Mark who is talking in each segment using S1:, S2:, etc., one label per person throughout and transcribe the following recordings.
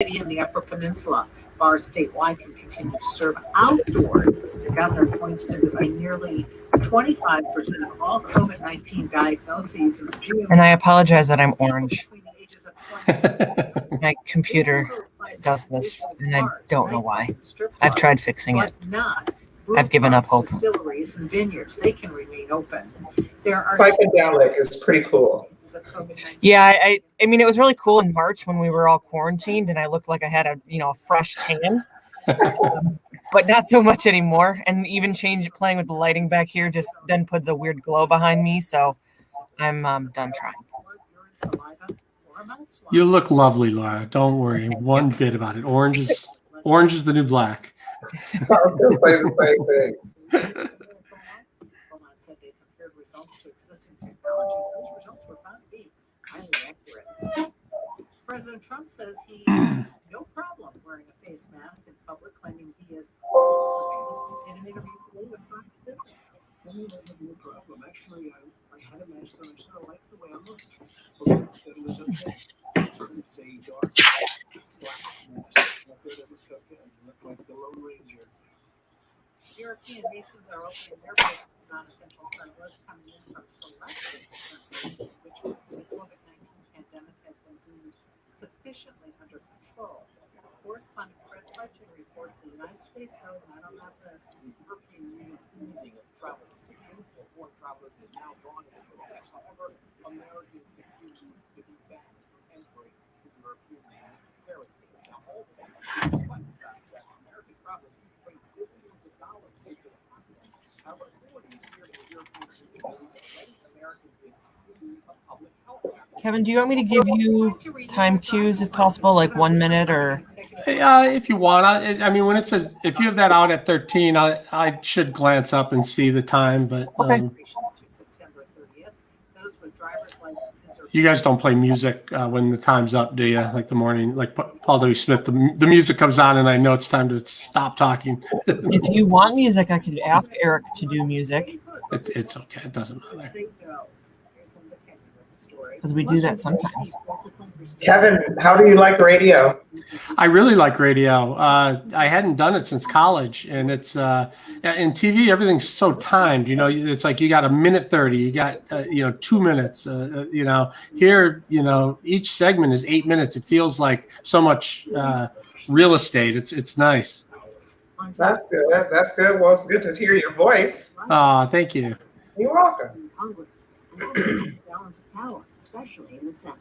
S1: in the Upper Peninsula. Bars statewide can continue to serve outdoors. The governor points to by nearly 25% of all COVID-19 diagnoses in June.
S2: And I apologize that I'm orange.
S1: Between the ages of 20
S2: My computer does this, and I don't know why. I've tried fixing it. I've given up hope.
S1: Distilleries and vineyards, they can remain open. There are
S3: psychedelic is pretty cool.
S2: Yeah, I mean, it was really cool in March when we were all quarantined, and I looked like I had a fresh tan, but not so much anymore. And even playing with the lighting back here just then puts a weird glow behind me. So I'm done trying.
S4: You look lovely, Laura. Don't worry one bit about it. Orange is the new black.
S3: I was going to say the same thing.
S1: Said they compared results to existing technology. Those results were found to be highly accurate. President Trump says he had no problem wearing a face mask in public, claiming he is in an interview with Fox Business. No problem. Actually, I had a mask on. I sort of liked the way I looked. It was okay. It's a dark black mask. Nothing that was okay. I looked like the Lone Ranger. European nations are opening their borders to non-essential travelers coming in from selected countries, which the COVID-19 pandemic has been deemed sufficiently under control. Correspondent Fred Fletcher reports the United States, though not on that list. European Union easing of travel restrictions for foreign travelers is now gone into effect. However, Americans continue to be banned from entering the European Union's territory. Now, all of that, despite the fact that American travelers bring billions of dollars into the continent, our authorities here in the European Union believe that letting Americans in is a public health matter.
S2: Kevin, do you want me to give you time cues if possible, like 1 minute or?
S4: If you want, I mean, when it says if you have that out at 13, I should glance up and see the time. But
S2: Okay.
S4: You guys don't play music when the time's up, do you? Like the morning, like Paul W. Smith, the music comes on and I know it's time to stop talking.
S2: If you want music, I could ask Eric to do music.
S4: It's okay. It doesn't matter.
S2: Because we do that sometimes.
S3: Kevin, how do you like radio?
S4: I really like radio. I hadn't done it since college, and it's in TV. Everything's so timed. It's like you got a minute 30. You got 2 minutes. Here, each segment is 8 minutes. It feels like so much real estate. It's nice.
S3: That's good. That's good. Well, it's good to hear your voice.
S4: Thank you.
S3: You're welcome.
S5: Balance of power, especially in the Senate.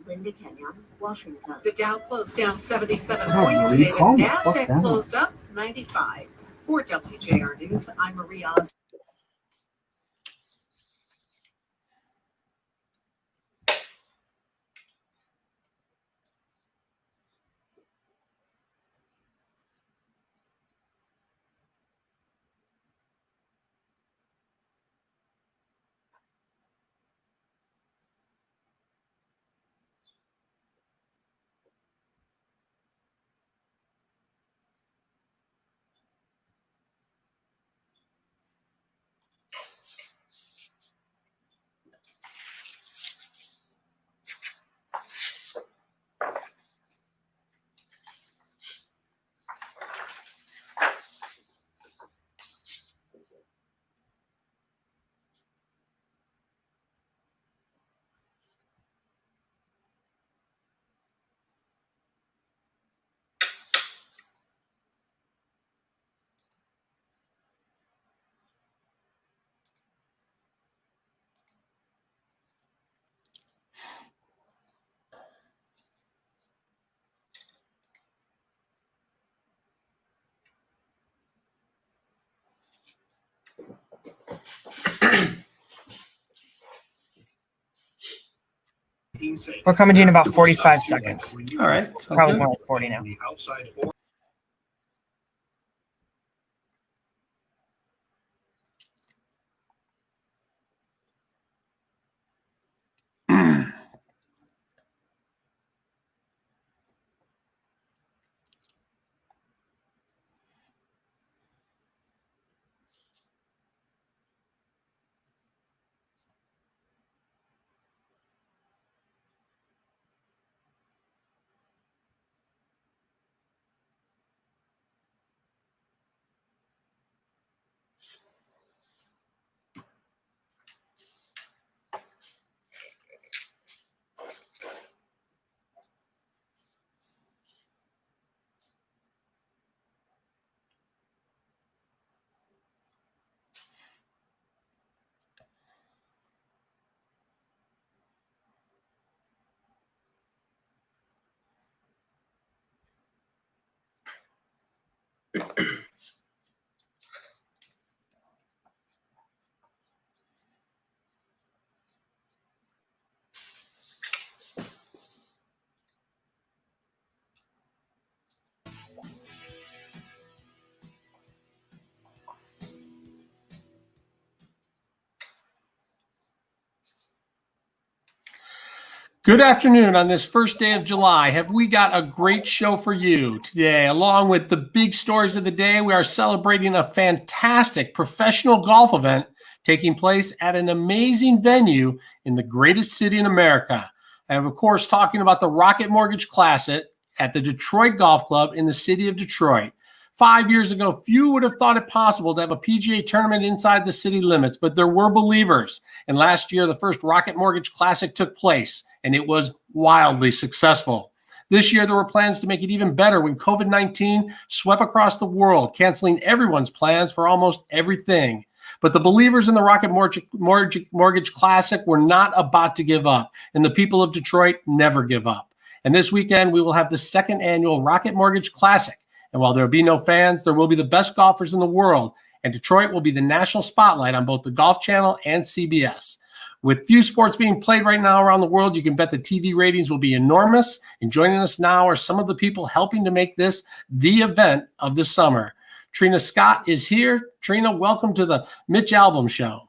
S5: Brenda Jones, Washington.
S1: The Dow closed down 77 points today. The NASDAQ closed up 95. For WJR News, I'm Marie Osborne.
S2: We're coming to you in about 45 seconds.
S4: All right.
S2: Probably more like 40 now.
S4: Good afternoon on this first day of July. Have we got a great show for you today? Along with the big stories of the day, we are celebrating a fantastic professional golf event taking place at an amazing venue in the greatest city in America. I am, of course, talking about the Rocket Mortgage Classic at the Detroit Golf Club in the city of Detroit. 5 years ago, few would have thought it possible to have a PGA tournament inside the city limits, but there were believers. And last year, the first Rocket Mortgage Classic took place, and it was wildly successful. This year, there were plans to make it even better when COVID-19 swept across the world, canceling everyone's plans for almost everything. But the believers in the Rocket Mortgage Classic were not about to give up, and the people of Detroit never give up. And this weekend, we will have the second annual Rocket Mortgage Classic. And while there will be no fans, there will be the best golfers in the world, and Detroit will be the national spotlight on both the Golf Channel and CBS. With few sports being played right now around the world, you can bet the TV ratings will be enormous. And joining us now are some of the people helping to make this the event of the summer. Trina Scott is here. Trina, welcome to the Mitch Albom Show.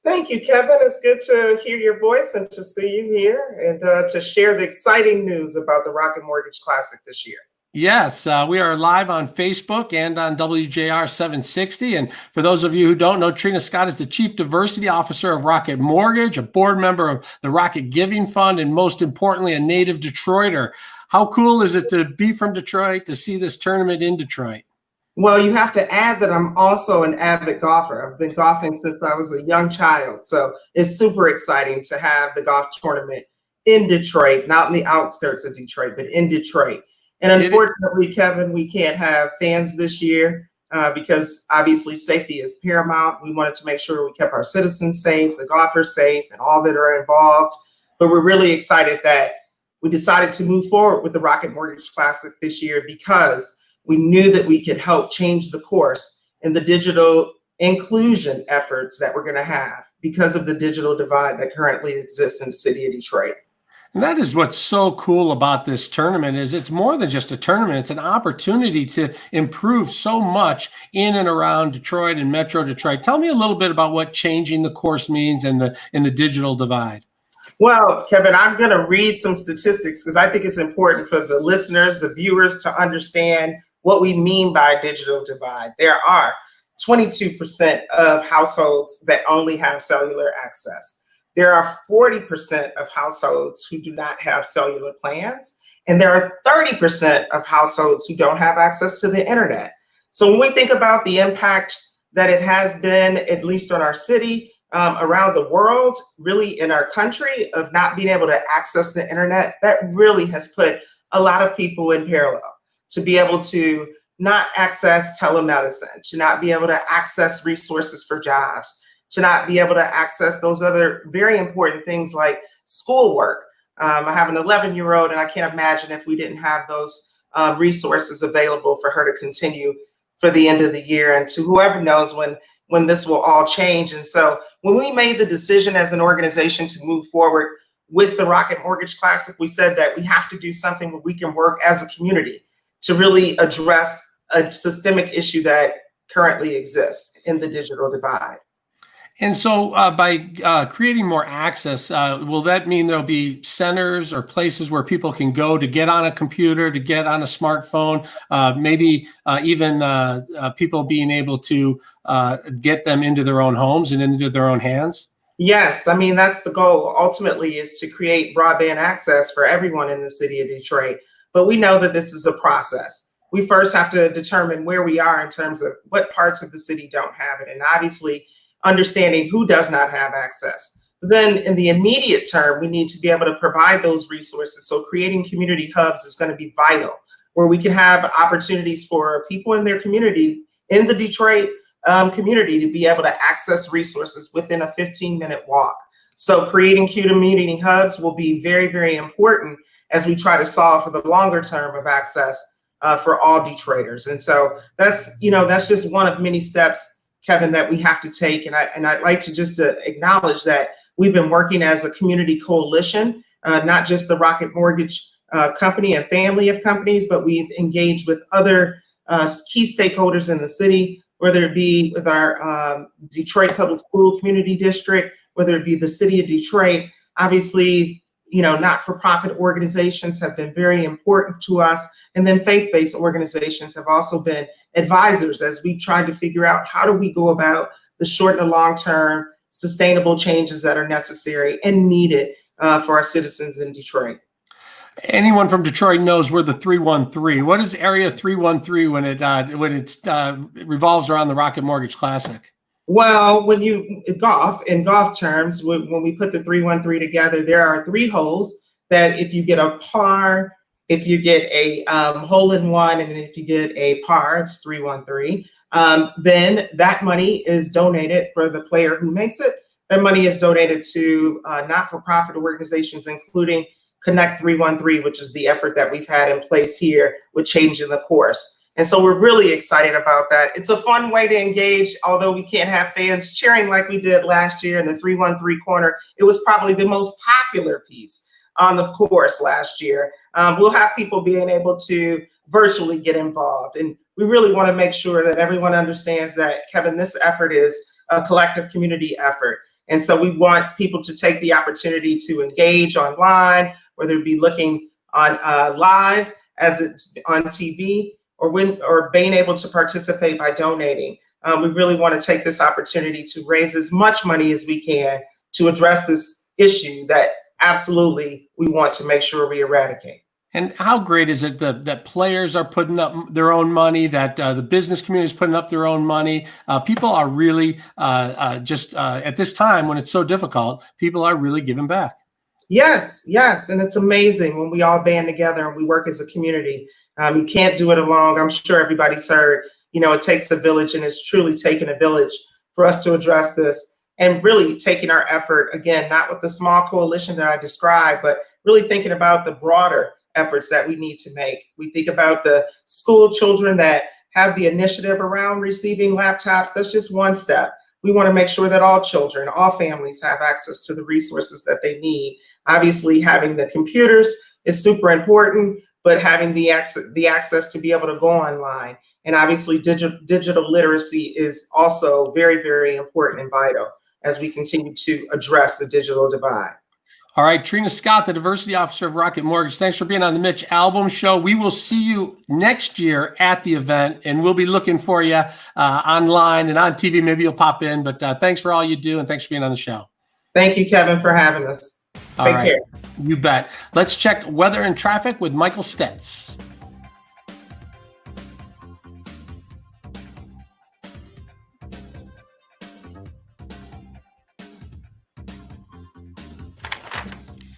S3: Thank you, Kevin. It's good to hear your voice and to see you here and to share the exciting news about the Rocket Mortgage Classic this year.
S4: Yes, we are live on Facebook and on WJR 760. And for those of you who don't know, Trina Scott is the Chief Diversity Officer of Rocket Mortgage, a board member of the Rocket Giving Fund, and most importantly, a native Detroiter. How cool is it to be from Detroit, to see this tournament in Detroit?
S3: Well, you have to add that I'm also an avid golfer. I've been golfing since I was a young child. So it's super exciting to have the golf tournament in Detroit, not in the outskirts of Detroit, but in Detroit. And unfortunately, Kevin, we can't have fans this year because obviously safety is paramount. We wanted to make sure we kept our citizens safe, the golfers safe, and all that are involved. But we're really excited that we decided to move forward with the Rocket Mortgage Classic this year because we knew that we could help change the course in the digital inclusion efforts that we're going to have because of the digital divide that currently exists in the city of Detroit.
S4: And that is what's so cool about this tournament is it's more than just a tournament. It's an opportunity to improve so much in and around Detroit and Metro Detroit. Tell me a little bit about what changing the course means in the digital divide.
S3: Well, Kevin, I'm going to read some statistics because I think it's important for the listeners, the viewers to understand what we mean by digital divide. There are 22% of households that only have cellular access. There are 40% of households who do not have cellular plans, and there are 30% of households who don't have access to the internet. So when we think about the impact that it has been, at least on our city, around the world, really in our country, of not being able to access the internet, that really has put a lot of people in parallel to be able to not access telemedicine, to not be able to access resources for jobs, to not be able to access those other very important things like schoolwork. I have an 11-year-old, and I can't imagine if we didn't have those resources available for her to continue for the end of the year, and to whoever knows when this will all change. And so when we made the decision as an organization to move forward with the Rocket Mortgage Classic, we said that we have to do something where we can work as a community to really address a systemic issue that currently exists in the digital divide.
S4: And so by creating more access, will that mean there'll be centers or places where people can go to get on a computer, to get on a smartphone, maybe even people being able to get them into their own homes and into their own hands?
S3: Yes, I mean, that's the goal. Ultimately is to create broadband access for everyone in the city of Detroit. But we know that this is a process. We first have to determine where we are in terms of what parts of the city don't have it. And obviously, understanding who does not have access. But then in the immediate term, we need to be able to provide those resources. So creating community hubs is going to be vital, where we can have opportunities for people in their community, in the Detroit community, to be able to access resources within a 15-minute walk. So creating community hubs will be very, very important as we try to solve for the longer term of access for all Detroiters. And so that's just one of many steps, Kevin, that we have to take. And I'd like to just acknowledge that we've been working as a community coalition, not just the Rocket Mortgage company and family of companies, but we've engaged with other key stakeholders in the city, whether it be with our Detroit Public School Community District, whether it be the city of Detroit. Obviously, not-for-profit organizations have been very important to us. And then faith-based organizations have also been advisors as we've tried to figure out how do we go about the short and long-term sustainable changes that are necessary and needed for our citizens in Detroit.
S4: Anyone from Detroit knows we're the 313. What is Area 313 when it revolves around the Rocket Mortgage Classic?
S3: Well, when in golf terms, when we put the 313 together, there are 3 holes that if you get a par, if you get a hole in one, and if you get a par, it's 313. Then that money is donated for the player who makes it. That money is donated to not-for-profit organizations, including Connect 313, which is the effort that we've had in place here with changing the course. And so we're really excited about that. It's a fun way to engage, although we can't have fans cheering like we did last year in the 313 corner. It was probably the most popular piece on the course last year. We'll have people being able to virtually get involved. And we really want to make sure that everyone understands that, Kevin, this effort is a collective community effort. And so we want people to take the opportunity to engage online, whether it be looking on live as it's on TV, or being able to participate by donating. We really want to take this opportunity to raise as much money as we can to address this issue that absolutely we want to make sure we eradicate.
S4: And how great is it that players are putting up their own money, that the business community is putting up their own money? People are really at this time when it's so difficult, people are really giving back. Yes. And it's amazing when we all band together and we work as a community. You can't do it alone. I'm sure everybody's heard, it takes a village, and it's truly taken a village for us to address this, and really taking our effort, again, not with the small coalition that I described, but really thinking about the broader efforts that we need to make. We think about the school children that have the initiative around receiving laptops. That's just one step. We want to make sure that all children, all families have access to the resources that they need. Obviously, having the computers is super important, but having the access to be able to go online. And obviously, digital literacy is also very, very important and vital as we continue to address the digital divide. All right, Trina Scott, the Diversity Officer of Rocket Mortgage, thanks for being on the Mitch Albom Show. We will see you next year at the event, and we'll be looking for you online and on TV. Maybe you'll pop in, but thanks for all you do, and thanks for being on the show. Thank you, Kevin, for having us. Take care. You bet. Let's check weather and traffic with Michael Stetz.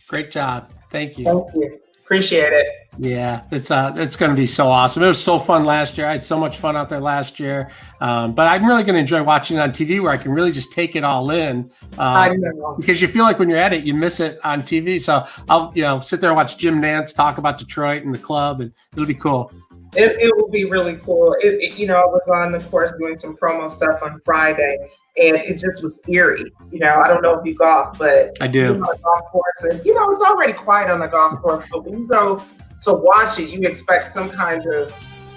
S4: Great job. Thank you. Thank you. Appreciate it. Yeah, it's going to be so awesome. It was so fun last year. I had so much fun out there last year. But I'm really going to enjoy watching it on TV, where I can really just take it all in. I know. Because you feel like when you're at it, you miss it on TV. So I'll sit there and watch Jim Nantz talk about Detroit and the club, and it'll be cool. It will be really cool. I was on the course doing some promo stuff on Friday, and it just was eerie. I don't know if you golf, but I do. On a golf course, and it's already quiet on the golf course, but when you go to watch it, you expect some kind of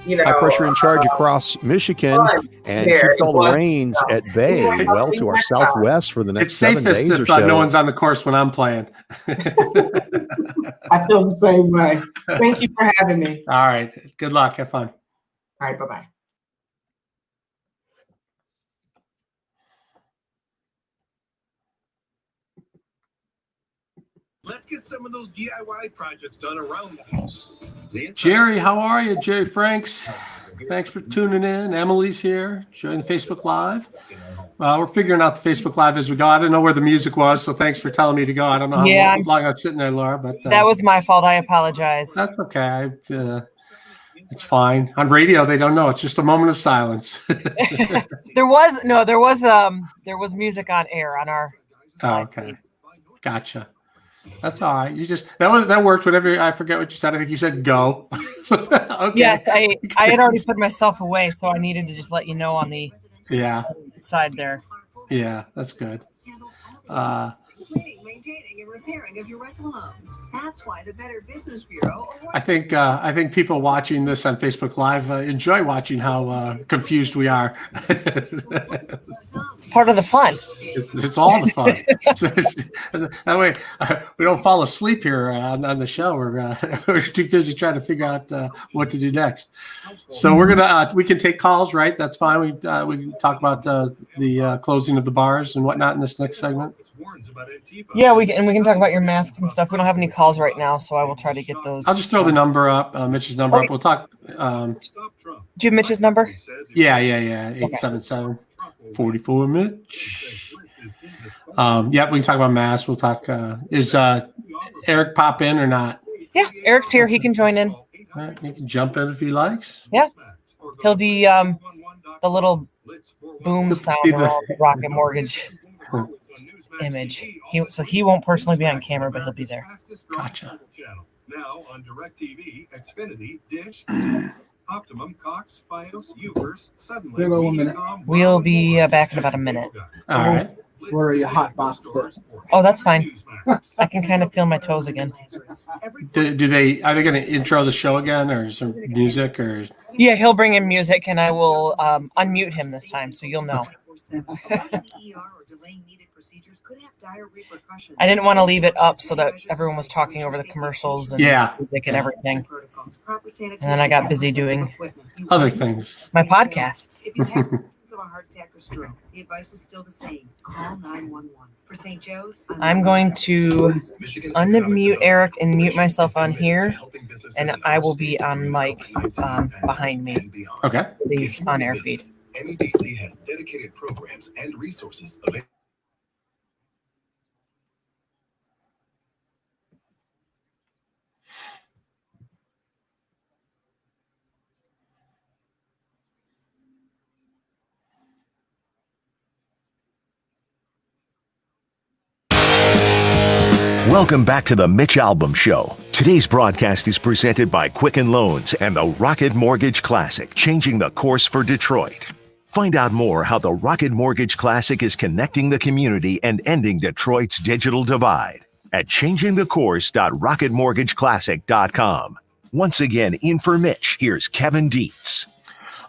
S4: high pressure in charge across Michigan, and keep all the rains at bay well to our southwest for the next 7 days or so. It's safest if no one's on the course when I'm playing. I feel the same way. Thank you for having me. All right. Good luck. Have fun. All right. Bye-bye.
S6: Let's get some of those DIY projects done around the house.
S4: Jerry, how are you? Jerry Franks. Thanks for tuning in. Emily's here, joining the Facebook Live. We're figuring out the Facebook Live as we go. I didn't know where the music was, so thanks for telling me to go. I don't know how long I was sitting there, Laura, but
S2: that was my fault. I apologize.
S4: That's okay. It's fine. On radio, they don't know. It's just a moment of silence.
S2: There was music on air on our.
S4: Oh, okay. Gotcha. That's all right. You just that worked. Whatever. I forget what you said. I think you said go. Okay.
S2: Yes, I had already put myself away, so I needed to just let you know on the side there.
S4: Yeah, that's good.
S5: and repairing of your rental homes. That's why the Better Business Bureau.
S4: I think people watching this on Facebook Live enjoy watching how confused we are.
S2: It's part of the fun.
S4: It's all the fun. That way we don't fall asleep here on the show. We're too busy trying to figure out what to do next. So we're gonna we can take calls, right? That's fine. We can talk about the closing of the bars and whatnot in this next segment.
S2: Yeah, we can talk about your masks and stuff. We don't have any calls right now, so I will try to get those.
S4: I'll just throw the number up, Mitch's number up. We'll talk.
S2: Do you have Mitch's number?
S4: Yeah. 877-44 Mitch. Yeah, we can talk about masks. We'll talk. Is Eric pop in or not?
S2: Yeah, Eric's here. He can join in.
S4: All right, he can jump in if he likes.
S2: Yeah, he'll be the little boom sound around the Rocket Mortgage image. He won't personally be on camera, but he'll be there.
S4: Gotcha.
S6: Now on DirecTV, Xfinity, Dish, Optimum, Cox, Fios, Uverse, suddenly.
S2: We'll be back in about a minute.
S4: All right.
S7: Where are you hot boxed at?
S2: Oh, that's fine. I can kind of feel my toes again.
S4: Are they going to intro the show again, or some music, or?
S2: Yeah, he'll bring in music, and I will unmute him this time, so you'll know. I didn't want to leave it up so that everyone was talking over the commercials and music and everything. And then I got busy doing
S4: Other things.
S2: my podcasts.
S1: If you have symptoms of a heart attack or stroke, the advice is still the same. Call 911. For St. Joe's,
S2: I'm going to unmute Eric and mute myself on here, and I will be on mic behind me.
S4: Okay.
S2: The on-air feed.
S6: MEDC has dedicated programs and resources available.
S8: Welcome back to the Mitch Albom Show. Today's broadcast is presented by Quicken Loans and the Rocket Mortgage Classic, changing the course for Detroit. Find out more how the Rocket Mortgage Classic is connecting the community and ending Detroit's digital divide at changingthecourse.rocketmortgageclassic.com. Once again, in for Mitch, here's Kevin Dietz.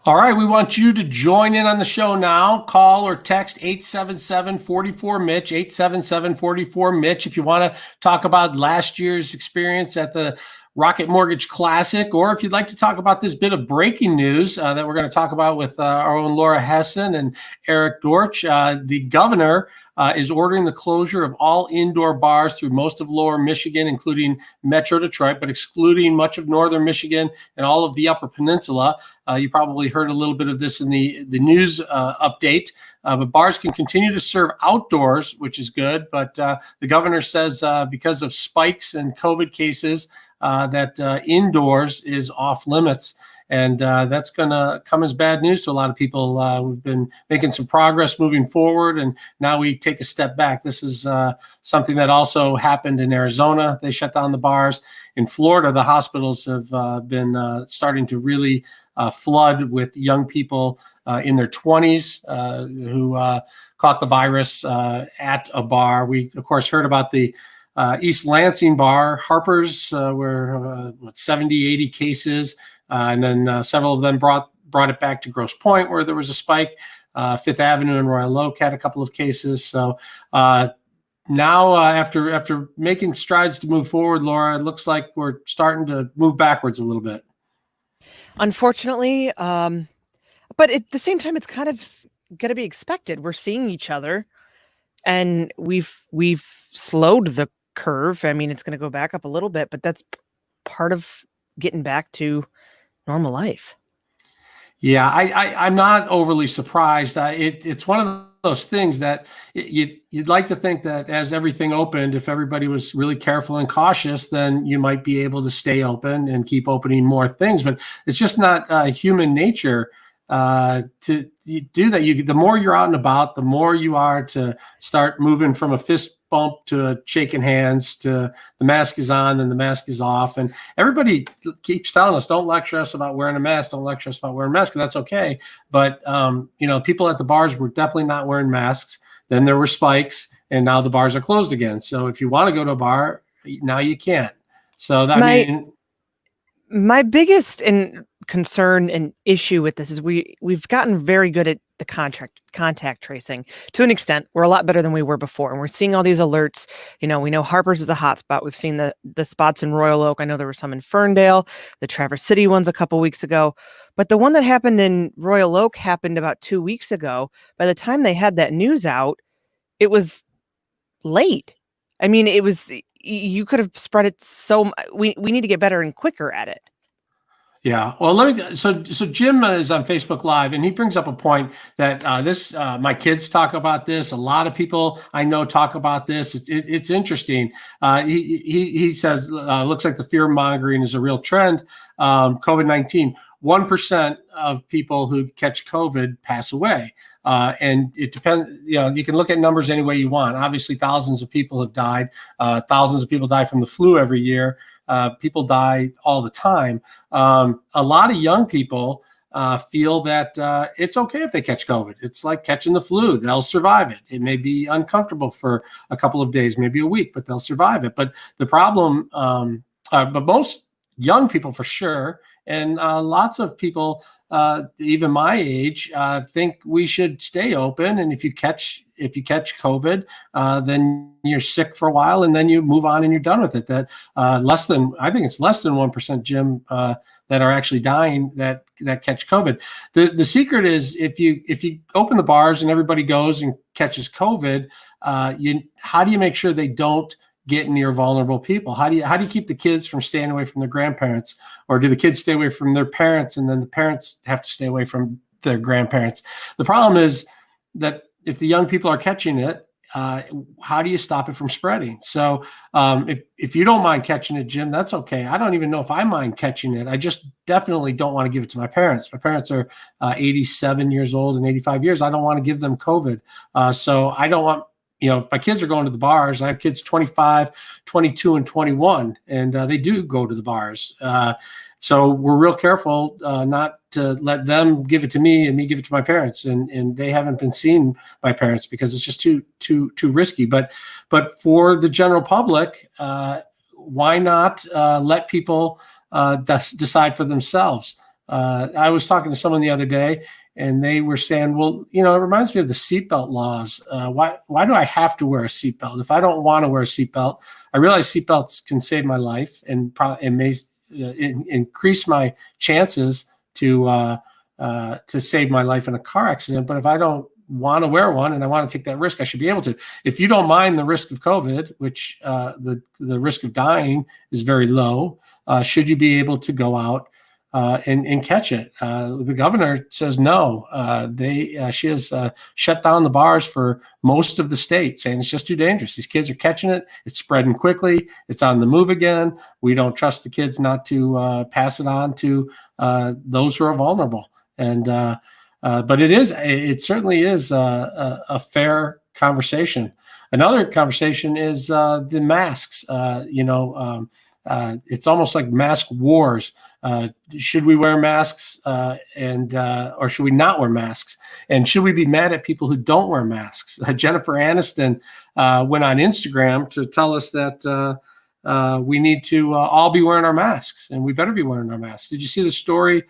S4: All right, we want you to join in on the show now. Call or text 877-44-MITCH, 877-44-MITCH if you want to talk about last year's experience at the Rocket Mortgage Classic, or if you'd like to talk about this bit of breaking news that we're going to talk about with our own Laura Hessen and Eric Dortch. The governor is ordering the closure of all indoor bars through most of lower Michigan, including Metro Detroit, but excluding much of northern Michigan and all of the Upper Peninsula. You probably heard a little bit of this in the news update, but bars can continue to serve outdoors, which is good. But the governor says because of spikes in COVID cases, that indoors is off limits. And that's going to come as bad news to a lot of people. We've been making some progress moving forward, and now we take a step back. This is something that also happened in Arizona. They shut down the bars. In Florida, the hospitals have been starting to really flood with young people in their 20s who caught the virus at a bar. We, of course, heard about the East Lansing bar, Harper's, where 70, 80 cases. And then several of them brought it back to Grosse Pointe, where there was a spike. Fifth Avenue and Royal Oak had a couple of cases. So now, after making strides to move forward, Laura, it looks like we're starting to move backwards a little bit.
S2: Unfortunately, but at the same time, it's kind of going to be expected. We're seeing each other, and we've slowed the curve. I mean, it's going to go back up a little bit, but that's part of getting back to normal life.
S4: Yeah, I'm not overly surprised. It's one of those things that you'd like to think that as everything opened, if everybody was really careful and cautious, then you might be able to stay open and keep opening more things. But it's just not human nature to do that. The more you're out and about, the more you are to start moving from a fist bump to a shaking hands to the mask is on and the mask is off. And everybody keeps telling us, don't lecture us about wearing a mask. Don't lecture us about wearing a mask. That's okay. But, people at the bars were definitely not wearing masks. Then there were spikes, and now the bars are closed again. So if you want to go to a bar, now you can't. So that
S2: my biggest concern and issue with this is we've gotten very good at the contact tracing to an extent. We're a lot better than we were before, and we're seeing all these alerts. We know Harper's is a hot spot. We've seen the spots in Royal Oak. I know there were some in Ferndale, the Traverse City ones a couple weeks ago, but the one that happened in Royal Oak happened about 2 weeks ago. By the time they had that news out, it was late. I mean, you could have spread it we need to get better and quicker at it.
S4: Yeah. Well, so Jim is on Facebook Live, and he brings up a point that my kids talk about this. A lot of people I know talk about this. It's interesting. He says, looks like the fear mongering is a real trend. COVID-19, 1% of people who catch COVID pass away. And it depends, you can look at numbers any way you want. Obviously, thousands of people have died. Thousands of people die from the flu every year. People die all the time. A lot of young people feel that it's okay if they catch COVID. It's like catching the flu. They'll survive it. It may be uncomfortable for a couple of days, maybe a week, but they'll survive it. But the problem, but most young people for sure, and lots of people, even my age, think we should stay open. And if you catch COVID, then you're sick for a while, and then you move on and you're done with it. That I think it's less than 1%, Jim, that are actually dying that catch COVID. The secret is if you open the bars and everybody goes and catches COVID, how do you make sure they don't get near vulnerable people? How do you keep the kids from staying away from their grandparents, or do the kids stay away from their parents and then the parents have to stay away from their grandparents? The problem is that if the young people are catching it, how do you stop it from spreading? So if you don't mind catching it, Jim, that's okay. I don't even know if I mind catching it. I just definitely don't want to give it to my parents. My parents are 87 years old and 85 years. I don't want to give them COVID. So I don't want, if my kids are going to the bars, I have kids 25, 22, and 21, and they do go to the bars. So we're real careful not to let them give it to me and me give it to my parents. And they haven't been seeing my parents because it's just too risky. But for the general public, why not let people decide for themselves? I was talking to someone the other day, and they were saying, well, it reminds me of the seatbelt laws. Why do I have to wear a seatbelt? If I don't want to wear a seatbelt, I realize seatbelts can save my life and may increase my chances to save my life in a car accident. But if I don't want to wear one and I want to take that risk, I should be able to. If you don't mind the risk of COVID, which the risk of dying is very low, should you be able to go out and catch it? The governor says no. She has shut down the bars for most of the state, saying it's just too dangerous. These kids are catching it. It's spreading quickly. It's on the move again. We don't trust the kids not to pass it on to those who are vulnerable. And but it certainly is a fair conversation. Another conversation is the masks. It's almost like mask wars. Should we wear masks or should we not wear masks? And should we be mad at people who don't wear masks? Jennifer Aniston went on Instagram to tell us that we need to all be wearing our masks, and we better be wearing our masks. Did you see the story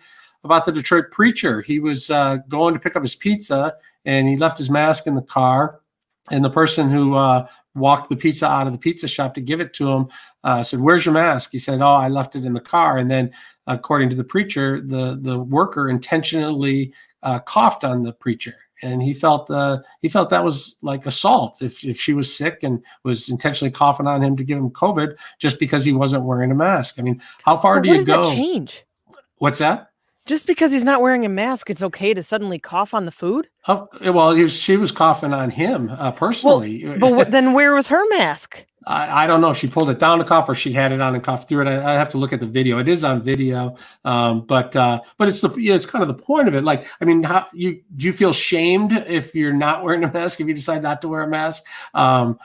S4: about the Detroit preacher? He was going to pick up his pizza, and he left his mask in the car, and the person who walked the pizza out of the pizza shop to give it to him said, "Where's your mask?" He said, "Oh, I left it in the car." And then, according to the preacher, the worker intentionally coughed on the preacher, and he felt that was like assault. If she was sick and was intentionally coughing on him to give him COVID just because he wasn't wearing a mask. I mean, how far do you go?
S2: What does that change?
S4: What's that?
S2: Just because he's not wearing a mask, it's okay to suddenly cough on the food?
S4: Well, she was coughing on him personally.
S2: Well, but then where was her mask?
S4: I don't know if she pulled it down to cough or she had it on and coughed through it. I have to look at the video. It is on video, but it's kind of the point of it. Like, I mean, do you feel shamed if you're not wearing a mask, if you decide not to wear a mask? I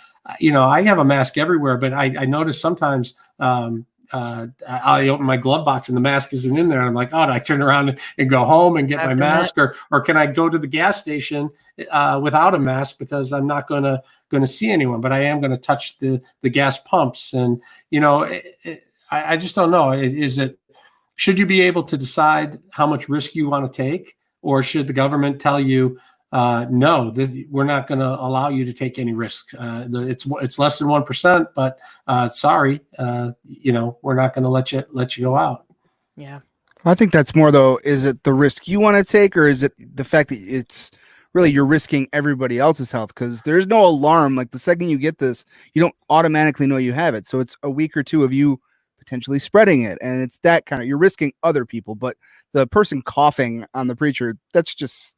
S4: have a mask everywhere, but I notice sometimes I open my glove box and the mask isn't in there. And I'm like, oh, do I turn around and go home and get my mask, or can I go to the gas station without a mask because I'm not going to see anyone, but I am going to touch the gas pumps. And, I just don't know. Should you be able to decide how much risk you want to take, or should the government tell you, no, we're not going to allow you to take any risk. It's less than 1%, but sorry, we're not going to let you go out.
S2: Yeah.
S7: I think that's more though. Is it the risk you want to take, or is it the fact that it's really you're risking everybody else's health? Because there's no alarm. Like the second you get this, you don't automatically know you have it. So it's a week or two of you potentially spreading it, and it's that kind of, you're risking other people. But the person coughing on the preacher, that's just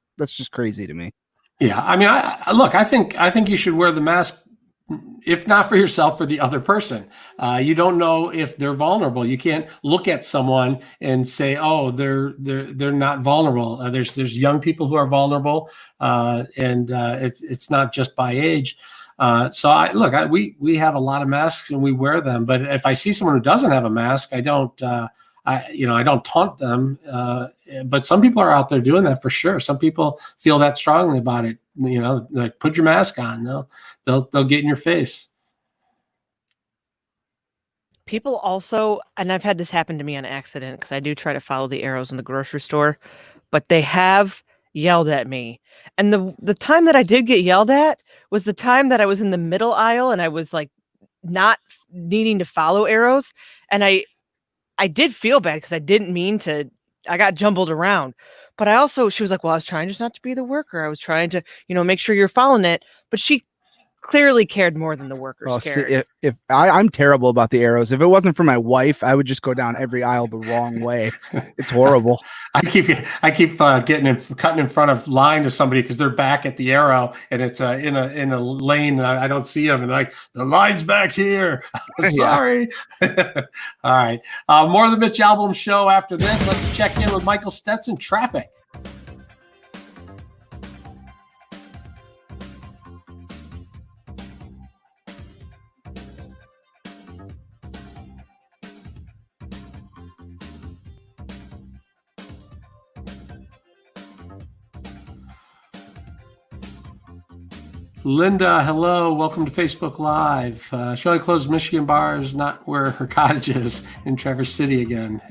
S7: crazy to me.
S4: Yeah, I mean, I think you should wear the mask, if not for yourself, for the other person. You don't know if they're vulnerable. You can't look at someone and say, oh, they're not vulnerable. There's young people who are vulnerable, and it's not just by age. So we have a lot of masks and we wear them. But if I see someone who doesn't have a mask, I don't taunt them. But some people are out there doing that for sure. Some people feel that strongly about it. Like, put your mask on. They'll get in your face.
S2: People also, and I've had this happen to me on accident because I do try to follow the arrows in the grocery store, but they have yelled at me. And the time that I did get yelled at was the time that I was in the middle aisle and I was like not needing to follow arrows. And I did feel bad because I didn't mean to. I got jumbled around. But she was like, well, I was trying just not to be the worker. I was trying to, make sure you're following it. But she clearly cared more than the workers cared.
S7: See, if I'm terrible about the arrows. If it wasn't for my wife, I would just go down every aisle the wrong way. It's horrible.
S4: I keep cutting in front of line to somebody because they're back at the arrow and it's in a lane and I don't see them, and like, the line's back here. Sorry. All right. More of the Mitch Albom show after this. Let's check in with Michael Stetson. Traffic. Linda, hello. Welcome to Facebook Live. Shelley closed Michigan bars, not where her cottage is, in Traverse City again.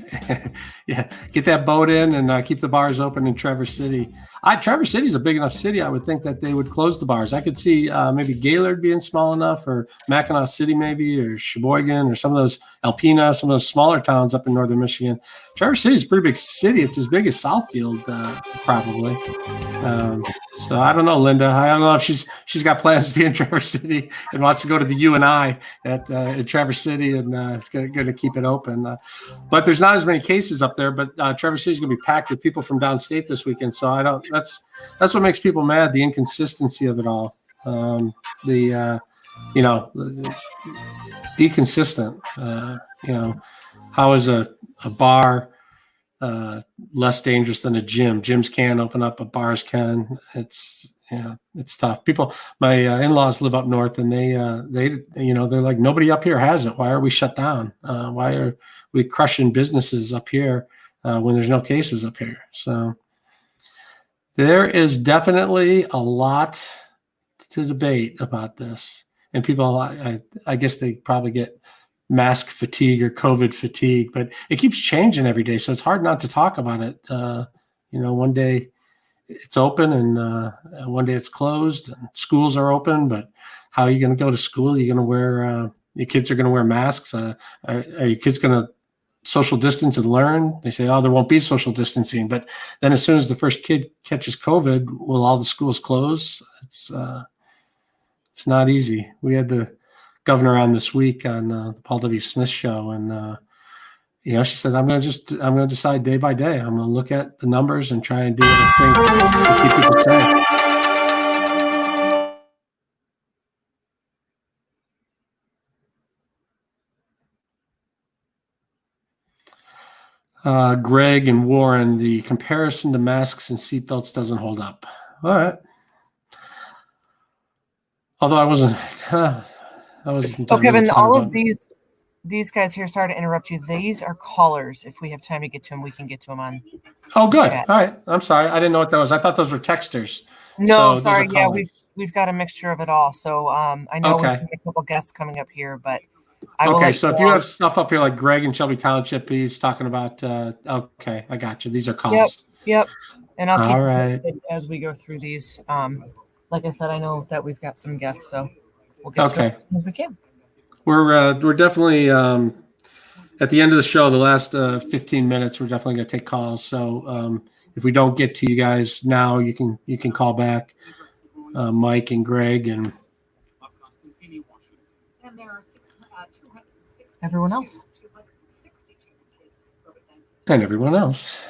S4: Yeah, get that boat in and keep the bars open in Traverse City. Traverse City is a big enough city. I would think that they would close the bars. I could see maybe Gaylord being small enough, or Mackinac City maybe, or Sheboygan, or some of those Alpena, some of those smaller towns up in northern Michigan. Traverse City is a pretty big city. It's as big as Southfield, probably. So I don't know, Linda. I don't know if she's got plans to be in Traverse City and wants to go to the UNI at Traverse City, and it's going to keep it open. But there's not as many cases up there. But Traverse City is going to be packed with people from downstate this weekend. So I don't. That's what makes people mad. The inconsistency of it all. Be consistent. How is a bar less dangerous than a gym? Gyms can open up, but bars can. It's tough. People, my in-laws live up north, and they're like, nobody up here has it. Why are we shut down? Why are we crushing businesses up here when there's no cases up here? So there is definitely a lot to debate about this, and people, I guess they probably get mask fatigue or COVID fatigue, but it keeps changing every day. So it's hard not to talk about it. One day it's open and one day it's closed, and schools are open, but how are you going to go to school? You're going to wear, your kids are going to wear masks. Are your kids going to social distance and learn? They say, oh, there won't be social distancing. But then as soon as the first kid catches COVID, will all the schools close? It's not easy. We had the governor on this week on the Paul W. Smith show, and she said, I'm going to decide day by day. I'm going to look at the numbers and try and do what I think to keep people safe. Greg and Warren, the comparison to masks and seatbelts doesn't hold up. All right. Although I wasn't.
S2: Kevin, all of these these guys here, sorry to interrupt you. These are callers. If we have time to get to them, we can get to them on.
S4: Oh, good.
S2: Chat.
S4: All right. I'm sorry. I didn't know what that was. I thought those were texters.
S2: No,
S4: So
S2: sorry.
S4: those are
S2: Yeah,
S4: callers.
S2: we've got a mixture of it all. So I know
S4: Okay.
S2: we've got a couple guests coming up here, but I will.
S4: Okay, so if you have stuff up here like Greg and Shelby Township, he's talking about. Okay, I got you. These are calls.
S2: Yep. And I'll keep
S4: All
S2: you
S4: right.
S2: posted as we go through these. Like I said, I know that we've got some guests, so we'll get to
S4: Okay.
S2: it as soon as we can.
S4: We're definitely at the end of the show. The last 15 minutes, we're definitely going to take calls. So if we don't get to you guys now, you can call back, Mike and Greg and
S1: there are 260
S2: Everyone else.
S1: 262 cases of COVID-19.
S4: and everyone else.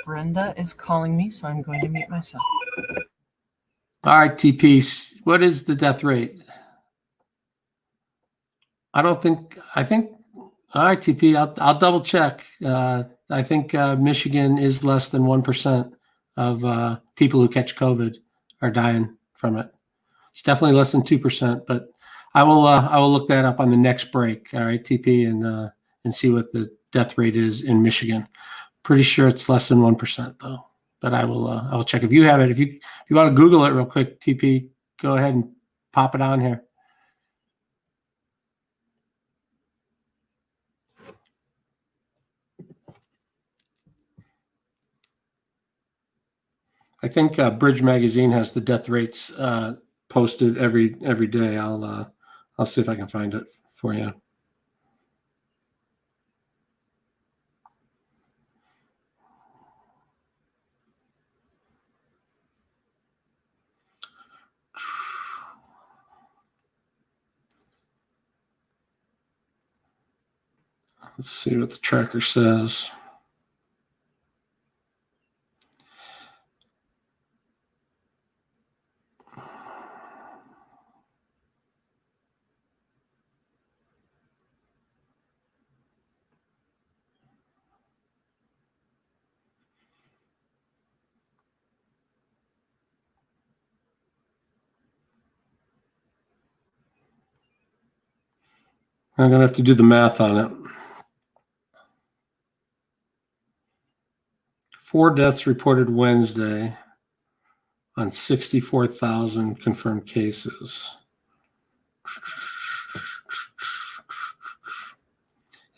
S2: Brenda is calling me, so I'm going to mute myself.
S4: All right, TP, what is the death rate? I think. All right, TP, I'll double check. I think Michigan is less than 1% of people who catch COVID are dying from it. It's definitely less than 2%, but I will look that up on the next break. All right, TP, and see what the death rate is in Michigan. Pretty sure it's less than 1% though. But I will check. If you have it, if you want to Google it real quick, TP, go ahead and pop it on here. I think Bridge Magazine has the death rates posted every day. I'll see if I can find it for you. Let's see what the tracker says. I'm going to have to do the math on it. 4 deaths reported Wednesday on 64,000 confirmed cases.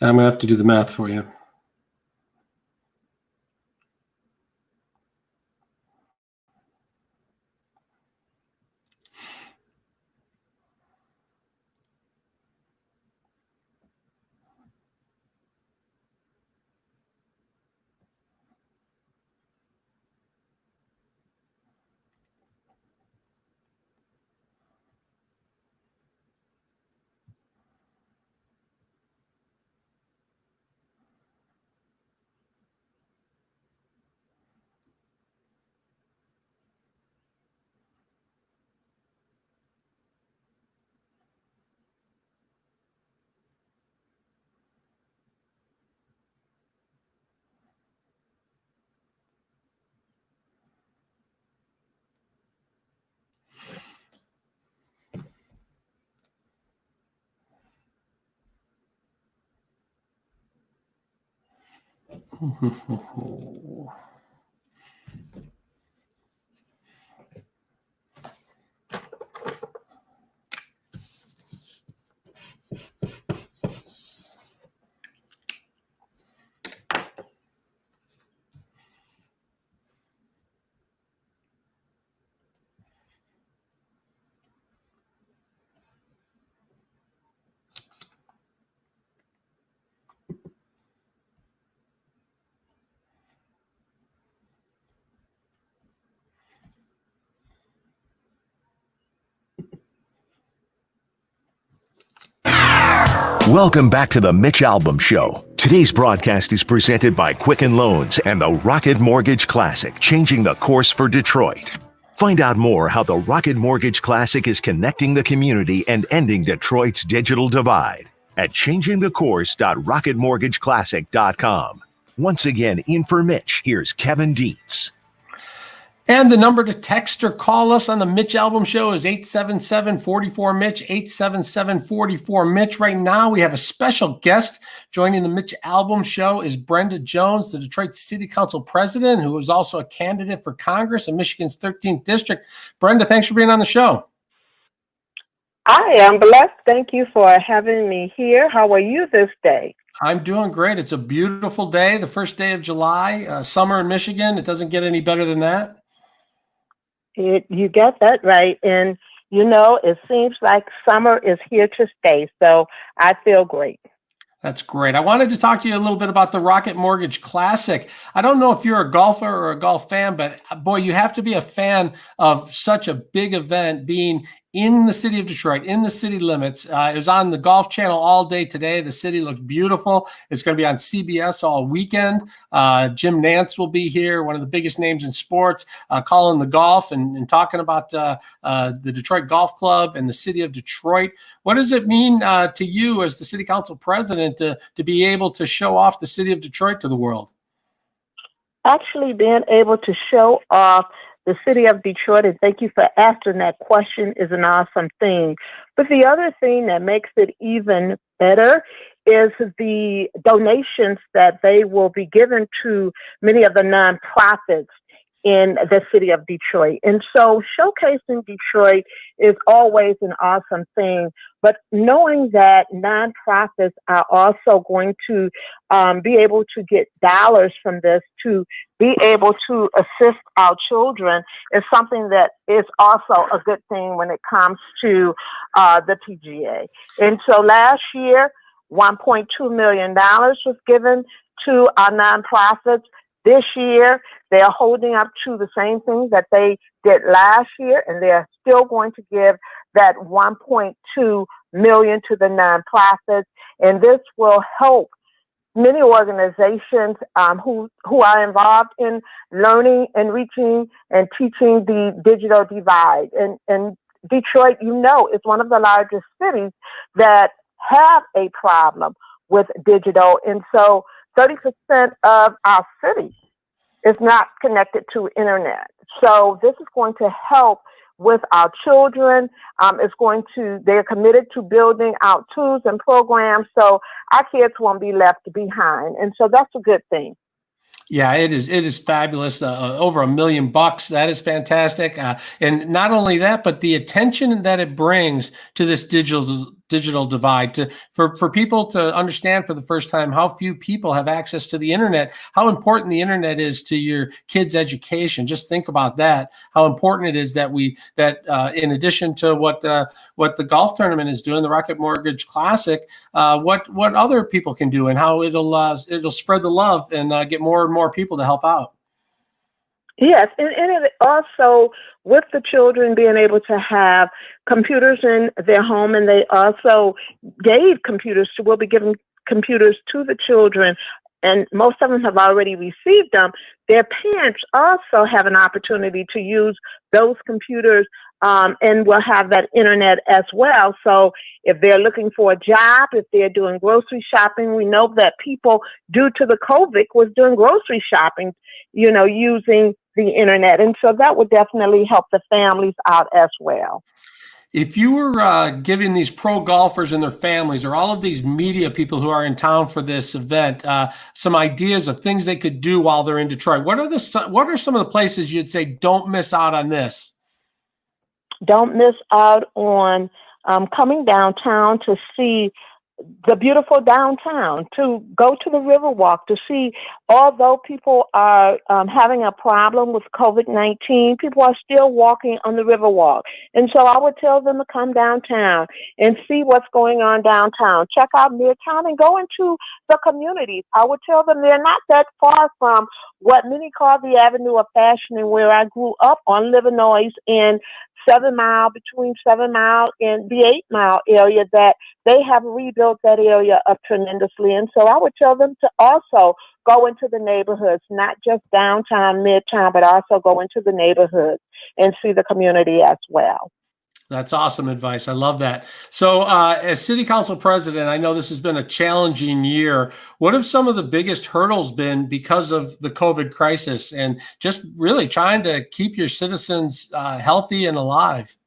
S4: I'm going to have to do the math for you.
S8: Welcome back to the Mitch Albom Show. Today's broadcast is presented by Quicken Loans and the Rocket Mortgage Classic, changing the course for Detroit. Find out more how the Rocket Mortgage Classic is connecting the community and ending Detroit's digital divide at changingthecourse.rocketmortgageclassic.com. Once again, in for Mitch, here's Kevin Dietz.
S4: And the number to text or call us on the Mitch Albom Show is 877-44-MITCH, 877-44-MITCH. Right now, we have a special guest joining the Mitch Albom Show is Brenda Jones, the Detroit City Council president, who is also a candidate for Congress in Michigan's 13th District. Brenda, thanks for being on the show.
S9: I am blessed. Thank you for having me here. How are you this day?
S4: I'm doing great. It's a beautiful day, the first day of July, summer in Michigan. It doesn't get any better than that.
S9: You get that right. And, it seems like summer is here to stay. So I feel great.
S4: That's great. I wanted to talk to you a little bit about the Rocket Mortgage Classic. I don't know if you're a golfer or a golf fan, but boy, you have to be a fan of such a big event being in the city of Detroit, in the city limits. It was on the Golf Channel all day today. The city looked beautiful. It's going to be on CBS all weekend. Jim Nantz will be here, one of the biggest names in sports, calling the golf and talking about the Detroit Golf Club and the city of Detroit. What does it mean to you as the city council president to be able to show off the city of Detroit to the world?
S9: Actually, being able to show off the city of Detroit, and thank you for asking that question, is an awesome thing. But the other thing that makes it even better is the donations that they will be given to many of the nonprofits in the city of Detroit. And so showcasing Detroit is always an awesome thing, but knowing that nonprofits are also going to be able to get dollars from this to be able to assist our children is something that is also a good thing when it comes to the PGA. And so last year, $1.2 million was given to our nonprofits. This year, they are holding up to the same thing that they did last year, and they are still going to give that $1.2 million to the nonprofits. And this will help many organizations who are involved in learning and reaching and teaching the digital divide. And Detroit, is one of the largest cities that have a problem with digital. And so 30% of our city is not connected to internet. So this is going to help with our children. They're committed to building out tools and programs so our kids won't be left behind. And so that's a good thing.
S4: Yeah, it is fabulous. Over $1 million. That is fantastic. And not only that, but the attention that it brings to this digital divide, for people to understand for the first time how few people have access to the internet, how important the internet is to your kids' education. Just think about that, how important it is that in addition to what the golf tournament is doing, the Rocket Mortgage Classic, what other people can do and how it'll spread the love and get more and more people to help out.
S9: Yes, and it also, with the children being able to have computers in their home, and they also will be giving computers to the children, and most of them have already received them. Their parents also have an opportunity to use those computers and will have that internet as well. So if they're looking for a job, if they're doing grocery shopping, we know that people, due to the COVID, was doing grocery shopping, using the internet. And so that would definitely help the families out as well.
S4: If you were giving these pro golfers and their families, or all of these media people who are in town for this event, some ideas of things they could do while they're in Detroit, what are some of the places you'd say don't miss out on this?
S9: Don't miss out on coming downtown to see the beautiful downtown, to go to the Riverwalk, to see, although people are having a problem with COVID-19, people are still walking on the Riverwalk. And so I would tell them to come downtown and see what's going on downtown. Check out Midtown and go into the communities. I would tell them they're not that far from what many call the Avenue of Fashion, and where I grew up on Livernois in 7 Mile, between 7 Mile and the 8 Mile area, that they have rebuilt that area up tremendously. And so I would tell them to also go into the neighborhoods, not just downtown, midtown, but also go into the neighborhoods and see the community as well.
S4: That's awesome advice. I love that. So, as city council president, I know this has been a challenging year. What have some of the biggest hurdles been because of the COVID crisis and just really trying to keep your citizens healthy and alive?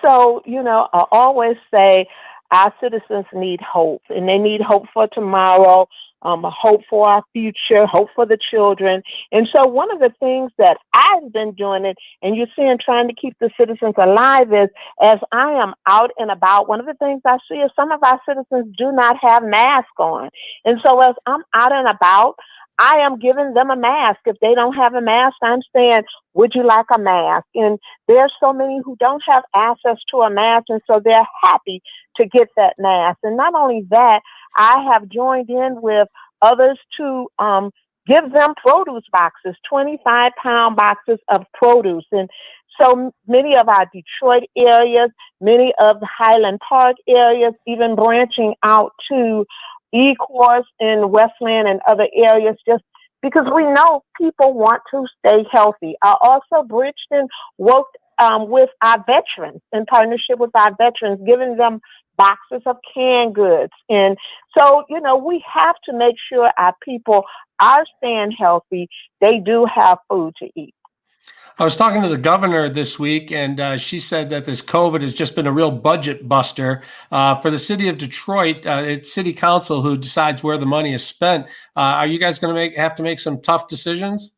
S9: So, I always say our citizens need hope, and they need hope for tomorrow, hope for our future, hope for the children. And so one of the things that I've been doing, and you're seeing trying to keep the citizens alive, is as I am out and about, one of the things I see is some of our citizens do not have masks on. And so as I'm out and about, I am giving them a mask. If they don't have a mask, I'm saying, would you like a mask? And there's so many who don't have access to a mask, and so they're happy to get that mask. And not only that, I have joined in with others to give them produce boxes, 25-pound boxes of produce. And so many of our Detroit areas, many of the Highland Park areas, even branching out to Ecorse in Westland and other areas, just because we know people want to stay healthy. I also bridged and worked with our veterans, in partnership with our veterans, giving them boxes of canned goods. And so, we have to make sure our people are staying healthy. They do have food to eat.
S4: I was talking to the governor this week, and she said that this COVID has just been a real budget buster for the city of Detroit. It's city council who decides where the money is spent. Are you guys going to have to make some tough decisions?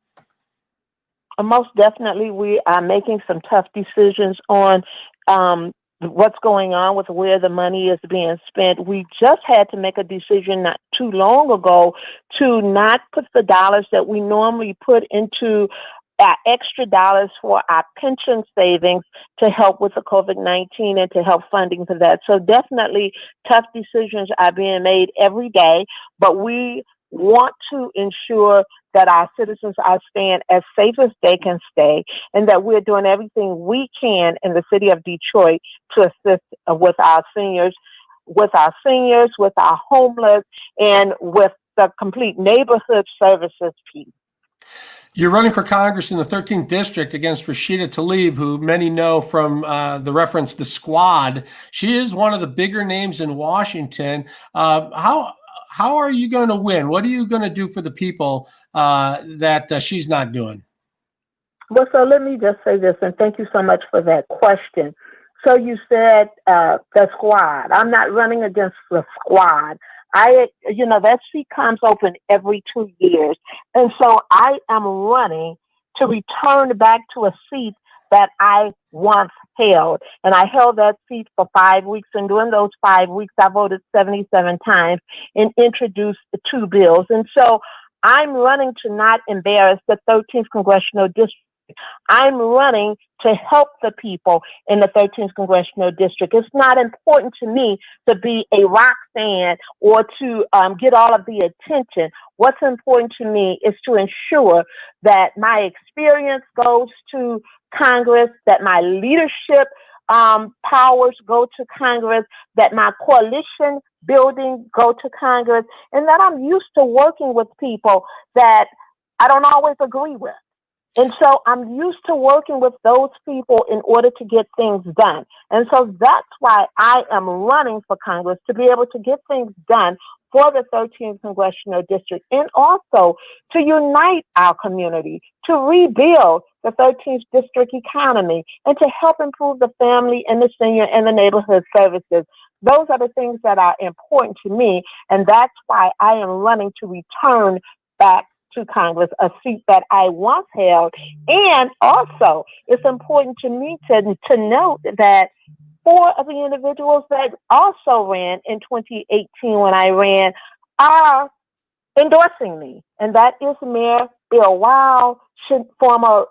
S9: Most definitely, we are making some tough decisions on what's going on with where the money is being spent. We just had to make a decision not too long ago to not put the dollars that we normally put into our extra dollars for our pension savings to help with the COVID-19 and to help funding for that. So definitely tough decisions are being made every day, but we want to ensure that our citizens are staying as safe as they can stay, and that we're doing everything we can in the city of Detroit to assist with our seniors, with our homeless, and with the complete neighborhood services piece.
S4: You're running for Congress in the 13th district against Rashida Tlaib, who many know from the reference The Squad. She is one of the bigger names in Washington. How are you going to win? What are you going to do for the people that she's not doing?
S9: Well, so let me just say this, and thank you so much for that question. So you said The Squad. I'm not running against The Squad. That seat comes open every 2 years. And so I am running to return back to a seat that I once held. And I held that seat for 5 weeks. And during those 5 weeks, I voted 77 times and introduced the 2 bills. And so I'm running to not embarrass the 13th Congressional District. I'm running to help the people in the 13th Congressional District. It's not important to me to be a rock fan or to get all of the attention. What's important to me is to ensure that my experience goes to Congress, that my leadership powers go to Congress, that my coalition building go to Congress, and that I'm used to working with people that I don't always agree with. And so I'm used to working with those people in order to get things done. And so that's why I am running for Congress, to be able to get things done for the 13th Congressional District, and also to unite our community, to rebuild the 13th District economy, and to help improve the family and the senior and the neighborhood services. Those are the things that are important to me, and that's why I am running to return back to Congress, a seat that I once held. And also, it's important to me to note that 4 of the individuals that also ran in 2018 when I ran are endorsing me. And that is Mayor Bill Wow, former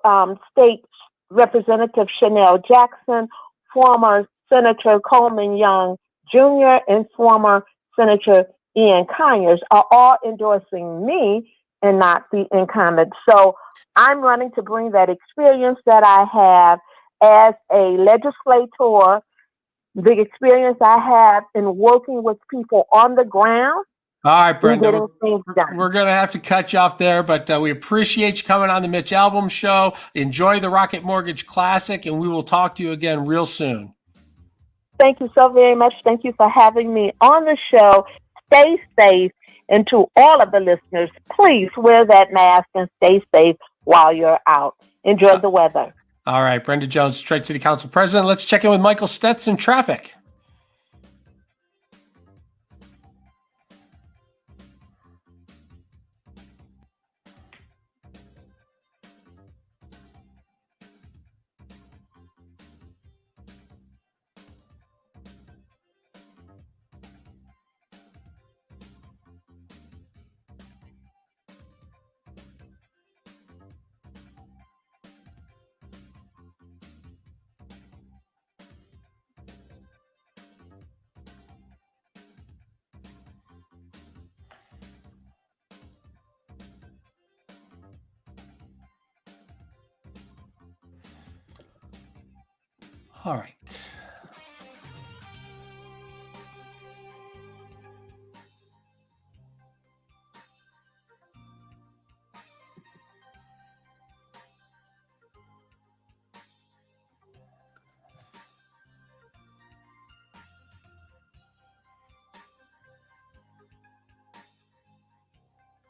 S9: State Representative Chanel Jackson, former Senator Coleman Young Jr., and former Senator Ian Conyers are all endorsing me and not the incumbent. So I'm running to bring that experience that I have as a legislator, the experience I have in working with people on the ground,
S4: All right, Brenda.
S9: getting things done.
S4: We're going to have to cut you off there, but we appreciate you coming on the Mitch Albom Show. Enjoy the Rocket Mortgage Classic, and we will talk to you again real soon.
S9: Thank you so very much. Thank you for having me on the show. Stay safe. And to all of the listeners, please wear that mask and stay safe while you're out. Enjoy the weather.
S4: All right, Brenda Jones, Detroit City Council President. Let's check in with Michael Stetson, traffic. All right.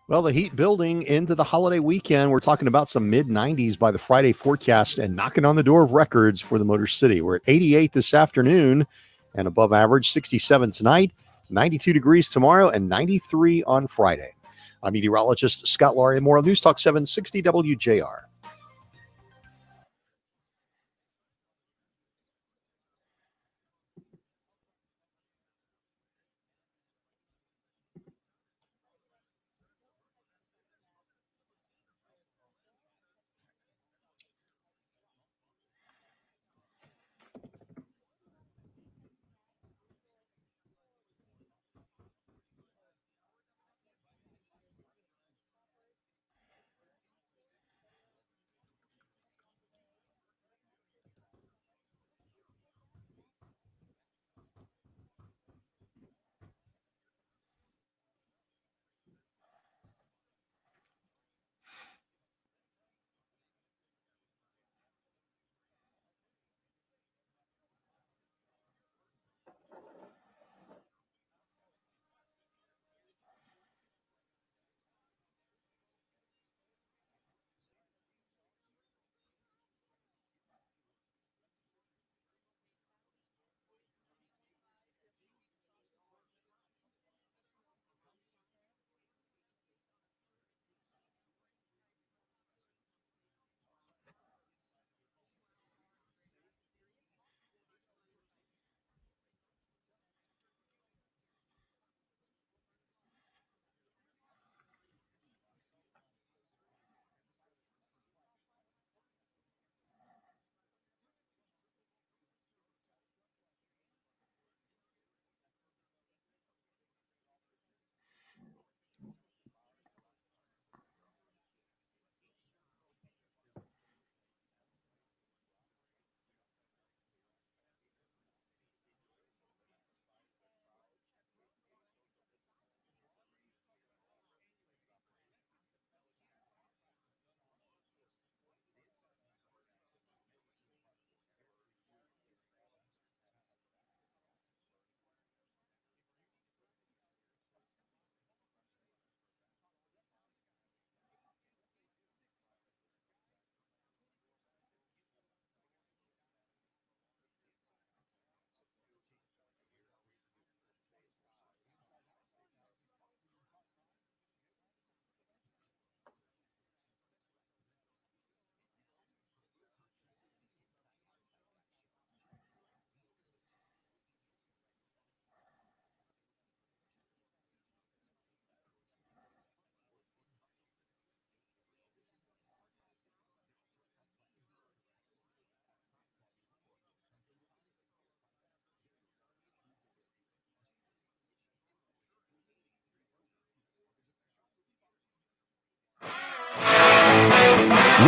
S10: Well, the heat building into the holiday weekend. We're talking about some mid-90s by the Friday forecast and knocking on the door of records for the Motor City. We're at 88 this afternoon and above average, 67 tonight, 92 degrees tomorrow, and 93 on Friday. I'm meteorologist Scott Laurie, more on News Talk 760 WJR.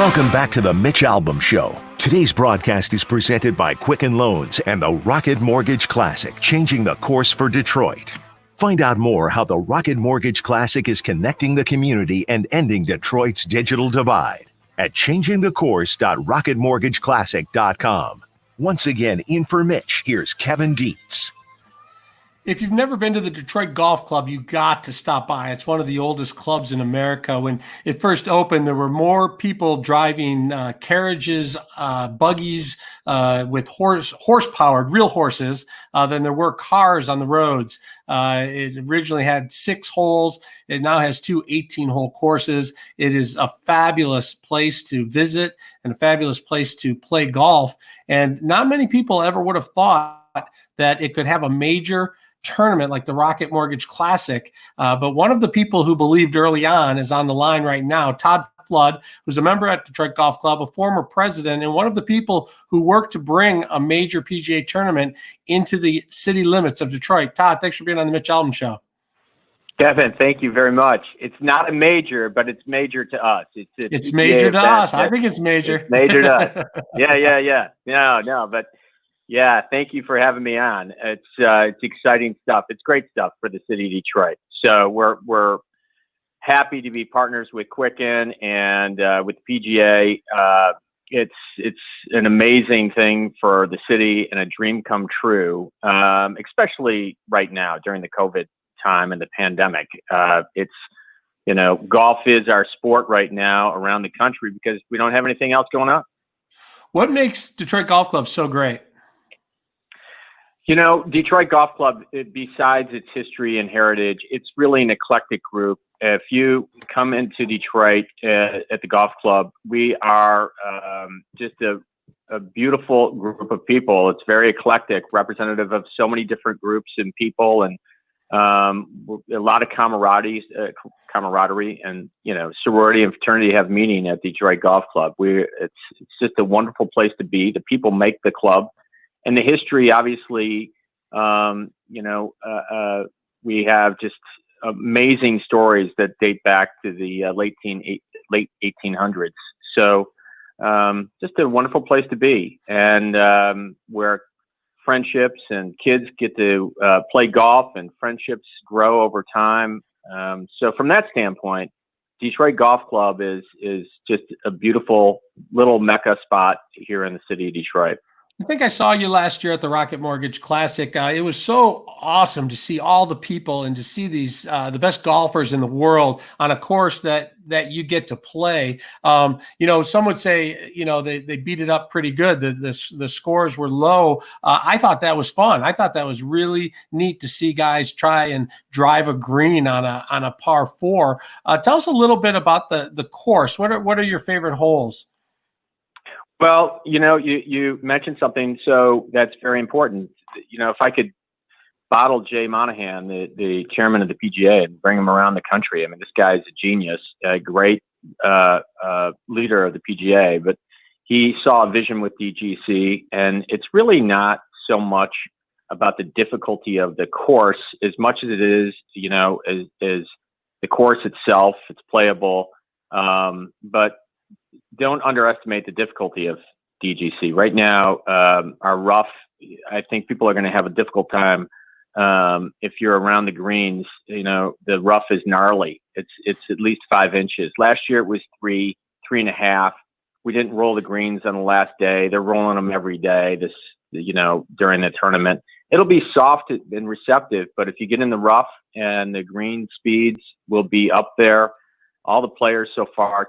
S8: Welcome back to the Mitch Albom Show. Today's broadcast is presented by Quicken Loans and the Rocket Mortgage Classic, changing the course for Detroit. Find out more how the Rocket Mortgage Classic is connecting the community and ending Detroit's digital divide at changingthecourse.rocketmortgageclassic.com. Once again, in for Mitch, here's Kevin Dietz.
S4: If you've never been to the Detroit Golf Club, you got to stop by. It's one of the oldest clubs in America. When it first opened, there were more people driving carriages, buggies with horse-powered, real horses, than there were cars on the roads. It originally had 6 holes. It now has 2 18-hole courses. It is a fabulous place to visit and a fabulous place to play golf. And not many people ever would have thought that it could have a major tournament like the Rocket Mortgage Classic. But one of the people who believed early on is on the line right now, Todd Flood, who's a member at Detroit Golf Club, a former president, and one of the people who worked to bring a major PGA tournament into the city limits of Detroit. Todd, thanks for being on the Mitch Albom Show.
S11: Kevin, thank you very much. It's not a major, but it's major to us.
S4: It's major to us. I think it's major.
S11: It's major to us. Yeah. No, but yeah, thank you for having me on. It's exciting stuff. It's great stuff for the city of Detroit. So we're happy to be partners with Quicken and with PGA. It's an amazing thing for the city and a dream come true, especially right now during the COVID time and the pandemic. Golf is our sport right now around the country because we don't have anything else going on.
S4: What makes Detroit Golf Club so great?
S11: Detroit Golf Club, besides its history and heritage, it's really an eclectic group. If you come into Detroit at the golf club, we are just a beautiful group of people. It's very eclectic, representative of so many different groups and people, and a lot of camaraderie and sorority and fraternity have meaning at Detroit Golf Club. It's just a wonderful place to be. The people make the club. And the history, obviously, we have just amazing stories that date back to the late 1800s. So just a wonderful place to be, and where friendships and kids get to play golf and friendships grow over time. So from that standpoint, Detroit Golf Club is just a beautiful little mecca spot here in the city of Detroit.
S4: I think I saw you last year at the Rocket Mortgage Classic. It was so awesome to see all the people and to see these the best golfers in the world on a course that you get to play. Some would say they beat it up pretty good. The scores were low. I thought that was fun. I thought that was really neat to see guys try and drive a green on a par 4. Tell us a little bit about the course. What are your favorite holes?
S11: Well, you mentioned something, so that's very important. If I could bottle Jay Monahan, the chairman of the PGA, and bring him around the country. I mean, this guy's a genius, a great leader of the PGA, but he saw a vision with DGC, and it's really not so much about the difficulty of the course as much as it is, as the course itself. It's playable, but don't underestimate the difficulty of DGC. Right now, our rough, I think people are going to have a difficult time. If you're around the greens, the rough is gnarly. It's at least 5 inches. Last year it was 3.5. We didn't roll the greens on the last day. They're rolling them every day during the tournament. It'll be soft and receptive, but if you get in the rough, and the green speeds will be up there. All the players so far,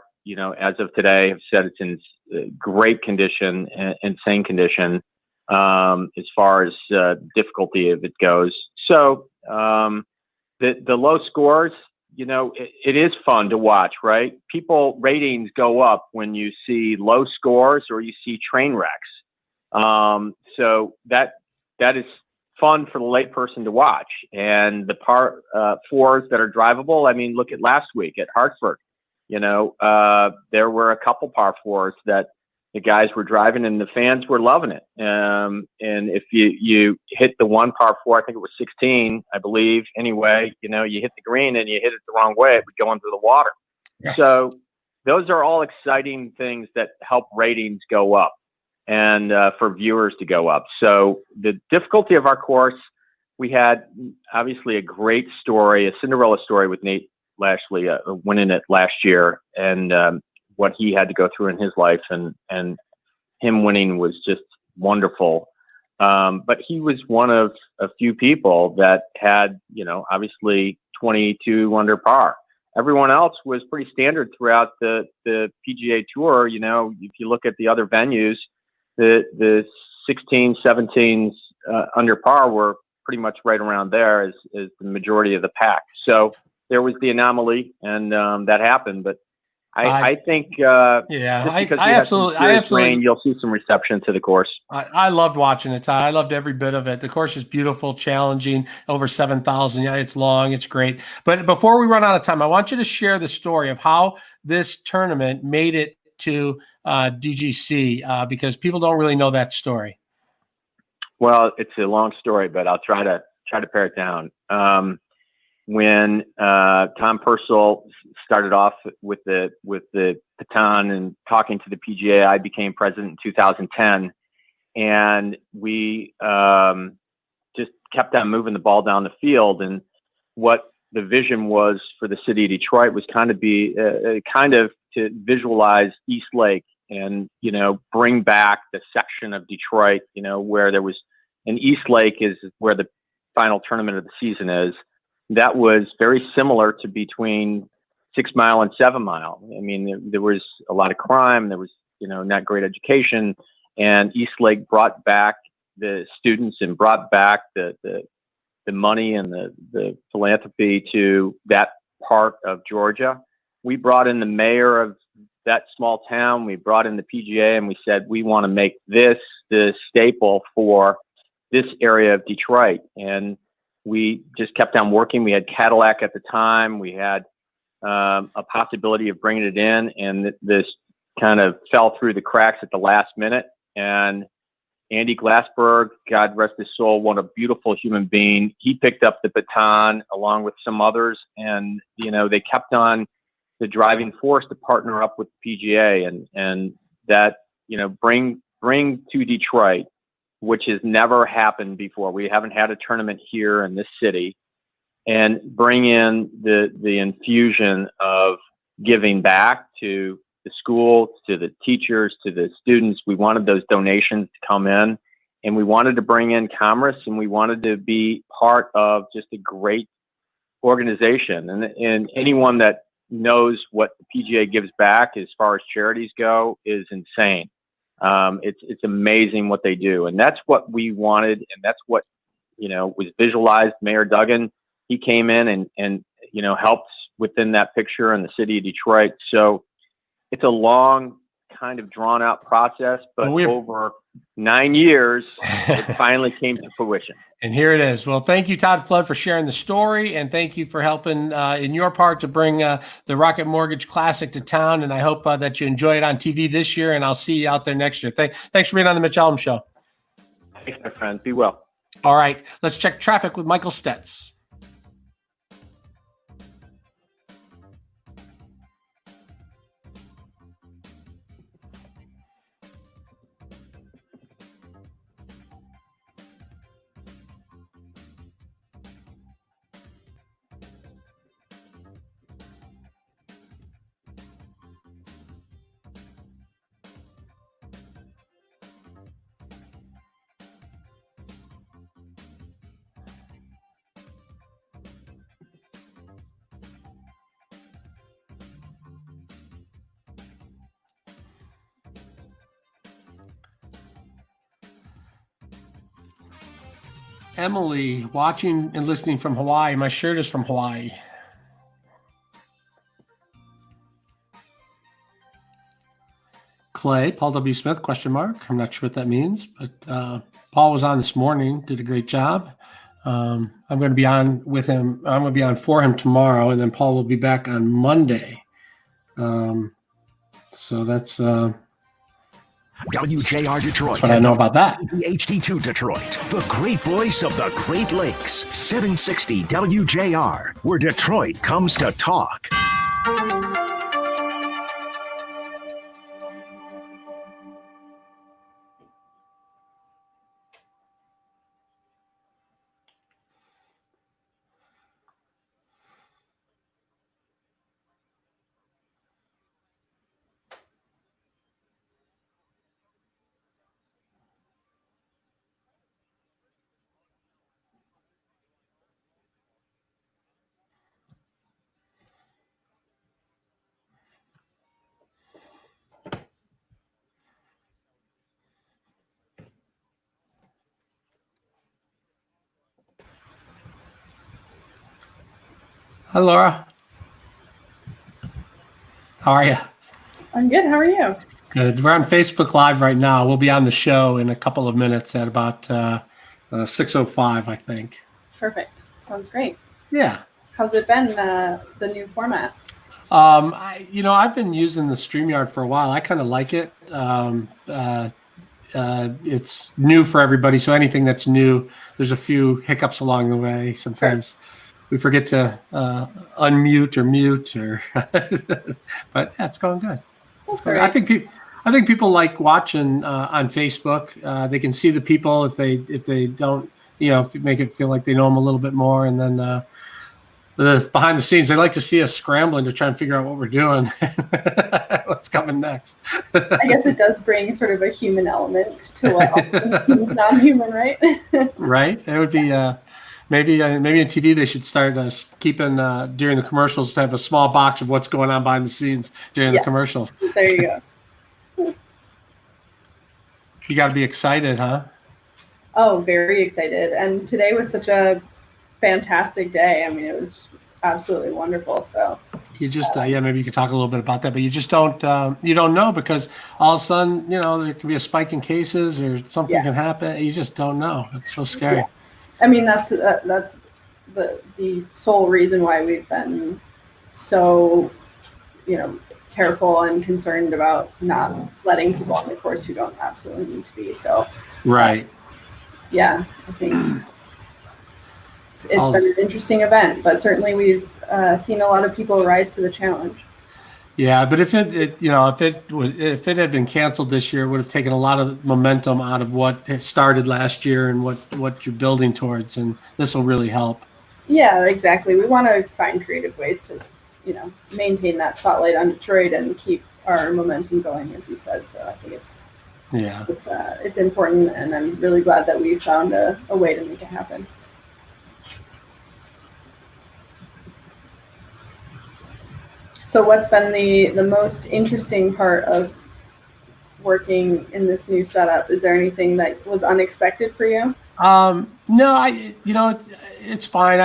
S11: as of today, have said it's in great condition, insane condition, as far as difficulty of it goes. So the low scores, it is fun to watch, right? Ratings go up when you see low scores or you see train wrecks. So that is fun for the layperson to watch. And the par 4s that are drivable, I mean, look at last week at Hartford. There were a couple par 4s that the guys were driving and the fans were loving it. And if you hit the one par 4, I think it was 16, I believe, anyway, you hit the green and you hit it the wrong way, it would go into the water. Yeah. So those are all exciting things that help ratings go up and for viewers to go up. So the difficulty of our course we had obviously a great story, a Cinderella story with Nate Lashley winning it last year, and what he had to go through in his life, and him winning was just wonderful. But he was one of a few people that had, obviously 22 under par. Everyone else was pretty standard throughout the PGA Tour. If you look at the other venues, the 16, 17s under par were pretty much right around there as the majority of the pack. So there was the anomaly, and that happened. But I think just because
S4: I absolutely
S11: rain, you'll see some reception to the course.
S4: I loved watching it, Todd. I loved every bit of it. The course is beautiful, challenging, over 7,000. Yeah, it's long, it's great. But before we run out of time, I want you to share the story of how this tournament made it to DGC, because people don't really know that story.
S11: Well, it's a long story, but I'll try to pare it down. When Tom Purcell started off with the baton and talking to the PGA, I became president in 2010, and we just kept on moving the ball down the field. And what the vision was for the city of Detroit was kind of to visualize East Lake and bring back the section of Detroit where there was an East Lake is where the final tournament of the season is. That was very similar to between 6 Mile and 7 Mile. I mean, there was a lot of crime. There was, not great education. And East Lake brought back the students and brought back the money and the philanthropy to that part of Georgia. We brought in the mayor of that small town. We brought in the PGA, and we said, we want to make this the staple for this area of Detroit. And we just kept on working. We had Cadillac at the time. We had a possibility of bringing it in, and this kind of fell through the cracks at the last minute. And Andy Glassberg, God rest his soul, what a beautiful human being. He picked up the baton along with some others, and they kept on the driving force to partner up with the PGA and that bring to Detroit, which has never happened before. We haven't had a tournament here in this city, and bring in the infusion of giving back to the schools, to the teachers, to the students. We wanted those donations to come in, and we wanted to bring in commerce, and we wanted to be part of just a great organization. And anyone that knows what the PGA gives back as far as charities go is insane. It's amazing what they do. And that's what we wanted. And that's what, was visualized. Mayor Duggan, he came in and helped within that picture in the city of Detroit. So it's a long kind of drawn out process, but over 9 years, it finally came to fruition.
S4: And here it is. Well, thank you, Todd Flood, for sharing the story, and thank you for helping in your part to bring the Rocket Mortgage Classic to town. And I hope that you enjoy it on TV this year, and I'll see you out there next year. Thanks for being on the Mitch Albom Show.
S11: Thanks, my friend. Be well.
S4: All right, let's check traffic with Michael Stetz. Emily, watching and listening from Hawaii. My shirt is from Hawaii. Clay, Paul W. Smith, question mark. I'm not sure what that means, but Paul was on this morning, did a great job. I'm going to be on with him. I'm going to be on for him tomorrow, and then Paul will be back on Monday. So that's
S8: WJR Detroit.
S4: That's what I know about that.
S8: HD2 Detroit, the great voice of the Great Lakes. 760 WJR, where Detroit comes to talk.
S4: Hi, Laura. How are you?
S12: I'm good. How are you?
S4: Good. We're on Facebook Live right now. We'll be on the show in a couple of minutes at about 6:05, I think.
S12: Perfect. Sounds great.
S4: Yeah.
S12: How's it been, the new format?
S4: I've been using the StreamYard for a while. I kind of like it. It's new for everybody, so anything that's new, there's a few hiccups along the way. Sometimes we forget to unmute or mute, but yeah, it's going good. I think people like watching on Facebook. They can see the people if they don't, if you make it feel like they know them a little bit more, and then the behind the scenes, they like to see us scrambling to try and figure out what we're doing, what's coming next.
S12: I guess it does bring sort of a human element to what often seems non-human, right?
S4: Right. It would be maybe in TV they should start keeping during the commercials to have a small box of what's going on behind the scenes during the commercials.
S12: There you go.
S4: You got to be excited, huh?
S12: Oh, very excited. And today was such a fantastic day. I mean, it was absolutely wonderful. So
S4: you just maybe you could talk a little bit about that, but you just don't know, because all of a sudden there can be a spike in cases or something can happen. You just don't know. It's so scary.
S12: Yeah. I mean, that's the sole reason why we've been so careful and concerned about not letting people on the course who don't absolutely need to be. So
S4: right.
S12: Yeah, I think it's been an interesting event, but certainly we've seen a lot of people rise to the challenge.
S4: Yeah, but if it had been canceled this year, it would have taken a lot of momentum out of what started last year and what you're building towards, and this will really help.
S12: Yeah, exactly. We want to find creative ways to, maintain that spotlight on Detroit and keep our momentum going, as you said. So I think it's important, and I'm really glad that we found a way to make it happen. So what's been the most interesting part of working in this new setup? Is there anything that was unexpected for you?
S4: No, it's fine.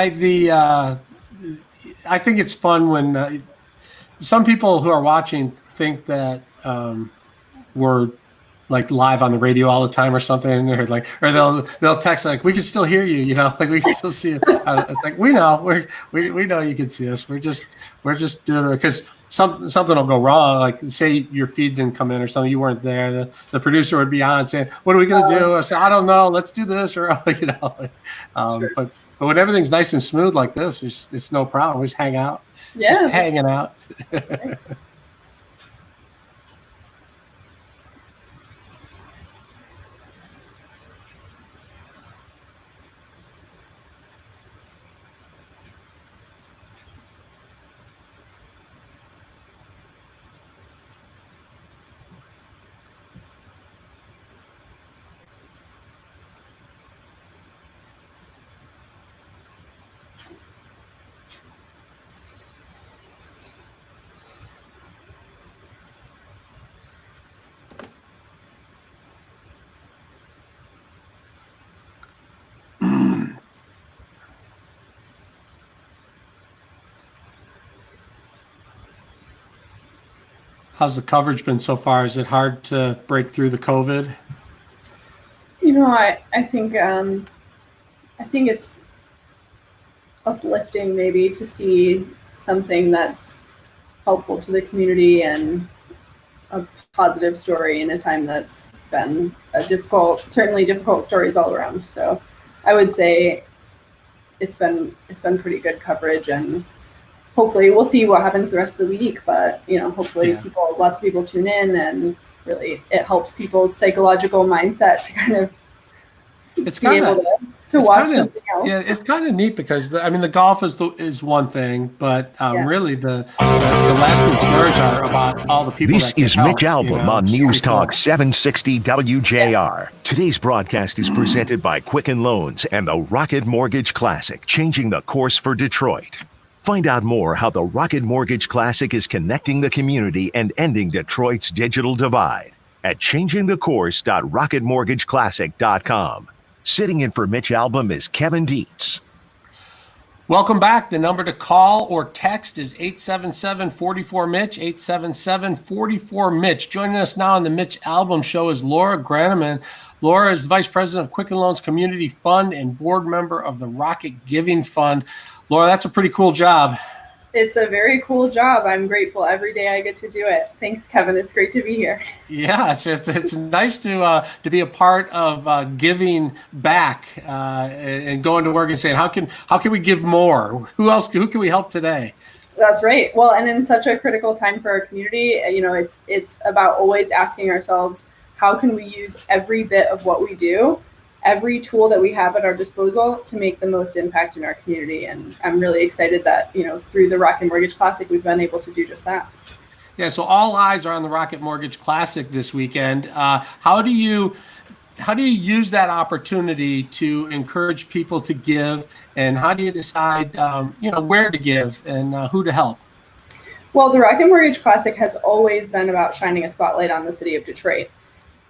S4: I think it's fun when some people who are watching think that we're like live on the radio all the time or something, and they're like, or they'll text like, we can still hear you, like we can still see you. It's like, we know we know you can see us. We're just doing it because something will go wrong. Like say your feed didn't come in or something, you weren't there. The producer would be on saying, what are we gonna do? I say, I don't know. Let's do this or
S12: Sure.
S4: But when everything's nice and smooth like this, it's no problem. We just hang out.
S12: Yeah,
S4: just hanging out.
S12: That's right.
S4: How's the coverage been so far? Is it hard to break through the COVID?
S12: I think it's uplifting maybe to see something that's helpful to the community and a positive story in a time that's been certainly difficult stories all around. So I would say it's been pretty good coverage, and hopefully we'll see what happens the rest of the week, but hopefully lots of people tune in, and really it helps people's psychological mindset to kind of be able to watch something else.
S4: Yeah, it's kind of neat because the golf is one thing, but really the lasting stories are about all the people.
S8: This
S4: that
S8: is Mitch Albom on News Talk 760 WJR. Yeah. Today's broadcast is presented by Quicken Loans and the Rocket Mortgage Classic, changing the course for Detroit. Find out more how the Rocket Mortgage Classic is connecting the community and ending Detroit's digital divide at changingthecourse.rocketmortgageclassic.com. Sitting in for Mitch Albom is Kevin Dietz.
S4: Welcome back. The number to call or text is 877-44-MITCH, 877-44-MITCH. Joining us now on the Mitch Albom Show is Laura Grauman. Laura is the Vice President of Quicken Loans Community Fund and board member of the Rocket Giving Fund. Laura, that's a pretty cool job.
S12: It's a very cool job. I'm grateful every day I get to do it. Thanks, Kevin. It's great to be here.
S4: Yeah, it's nice to be a part of giving back and going to work and saying how can we give more? Who can we help today?
S12: That's right. Well, and in such a critical time for our community, it's about always asking ourselves, how can we use every bit of what we do, every tool that we have at our disposal to make the most impact in our community. And I'm really excited that, through the Rocket Mortgage Classic, we've been able to do just that.
S4: Yeah, so all eyes are on the Rocket Mortgage Classic this weekend. How do you use that opportunity to encourage people to give, and how do you decide, where to give and who to help?
S12: Well, the Rocket Mortgage Classic has always been about shining a spotlight on the city of Detroit.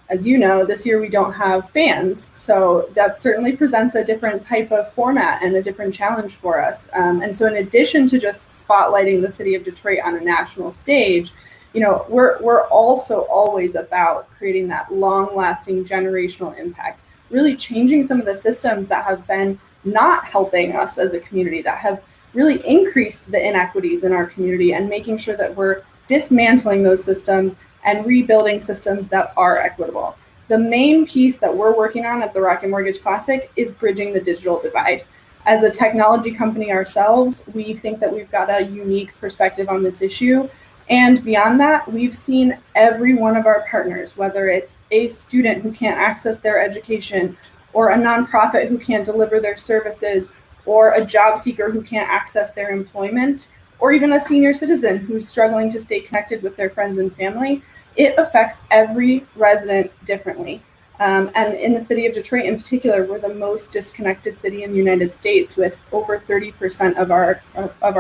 S12: As you know, this year we don't have fans, so that certainly presents a different type of format and a different challenge for us. And so in addition to just spotlighting the city of Detroit on a national stage, we're also always about creating that long-lasting generational impact, really changing some of the systems that have been not helping us as a community, that have really increased the inequities in our community, and making sure that we're dismantling those systems and rebuilding systems that are equitable. The main piece that we're working on at the Rocket Mortgage Classic is bridging the digital divide. As a technology company ourselves, we think that we've got a unique perspective on this issue. And beyond that, we've seen every one of our partners, whether it's a student who can't access their education, or a nonprofit who can't deliver their services, or a job seeker who can't access their employment, or even a senior citizen who's struggling to stay connected with their friends and family. It affects every resident differently. And in the city of Detroit in particular, we're the most disconnected city in the United States, with over 30% of our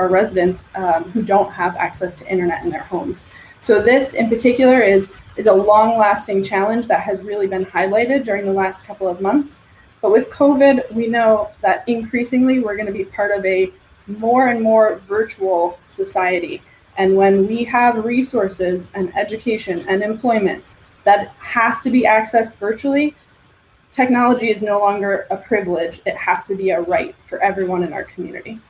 S12: residents who don't have access to internet in their homes. So this in particular is a long-lasting challenge that has really been highlighted during the last couple of months. But with COVID, we know that increasingly we're going to be part of a more and more virtual society. And when we have resources and education and employment that has to be accessed virtually, technology is no longer a privilege. It has to be a right for everyone in our community.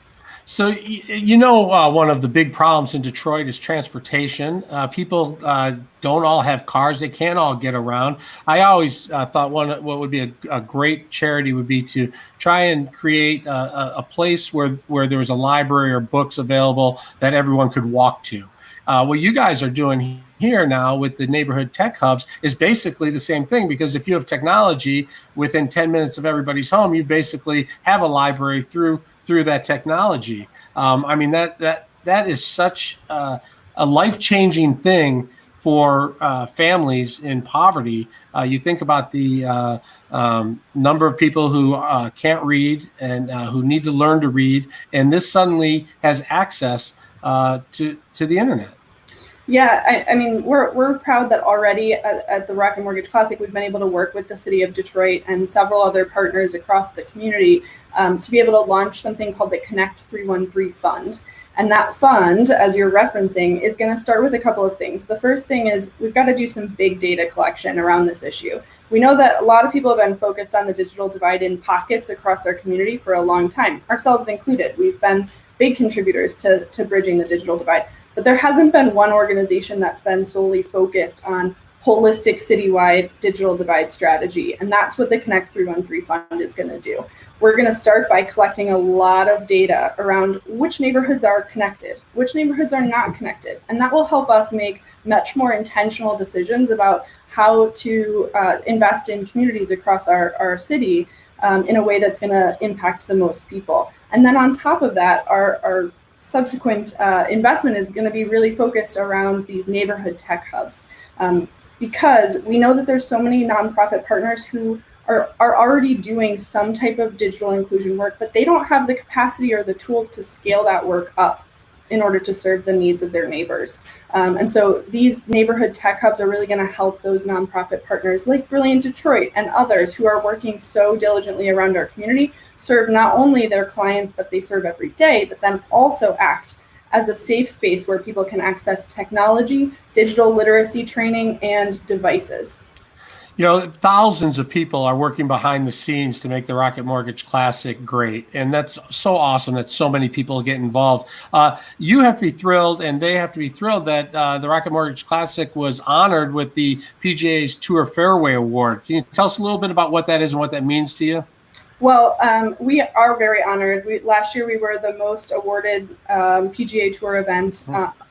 S4: So, one of the big problems in Detroit is transportation. People don't all have cars. They can't all get around. I always thought what would be a great charity would be to try and create a place where there was a library or books available that everyone could walk to. What you guys are doing here now with the neighborhood tech hubs is basically the same thing, because if you have technology within 10 minutes of everybody's home, you basically have a library through that technology. That is such a life-changing thing for families in poverty. You think about the number of people who can't read and who need to learn to read, and this suddenly has access to the internet.
S12: Yeah, we're proud that already at the Rocket Mortgage Classic, we've been able to work with the city of Detroit and several other partners across the community to be able to launch something called the Connect 313 Fund. And that fund, as you're referencing, is going to start with a couple of things. The first thing is we've got to do some big data collection around this issue. We know that a lot of people have been focused on the digital divide in pockets across our community for a long time, ourselves included. We've been big contributors to bridging the digital divide. But there hasn't been one organization that's been solely focused on holistic citywide digital divide strategy. And that's what the Connect 313 Fund is going to do. We're going to start by collecting a lot of data around which neighborhoods are connected, which neighborhoods are not connected. And that will help us make much more intentional decisions about how to invest in communities across our city in a way that's going to impact the most people. And then on top of that, our subsequent investment is going to be really focused around these neighborhood tech hubs, because we know that there's so many nonprofit partners who are already doing some type of digital inclusion work, but they don't have the capacity or the tools to scale that work up in order to serve the needs of their neighbors. And so these neighborhood tech hubs are really going to help those nonprofit partners like Brilliant Detroit and others who are working so diligently around our community serve not only their clients that they serve every day, but then also act as a safe space where people can access technology, digital literacy training, and devices.
S4: You know, thousands of people are working behind the scenes to make the Rocket Mortgage Classic great. And that's so awesome that so many people get involved. You have to be thrilled, and they have to be thrilled that the Rocket Mortgage Classic was honored with the PGA's Tour Fairway Award. Can you tell us a little bit about what that is and what that means to you?
S12: Well, we are very honored. Last year, we were the most awarded PGA Tour event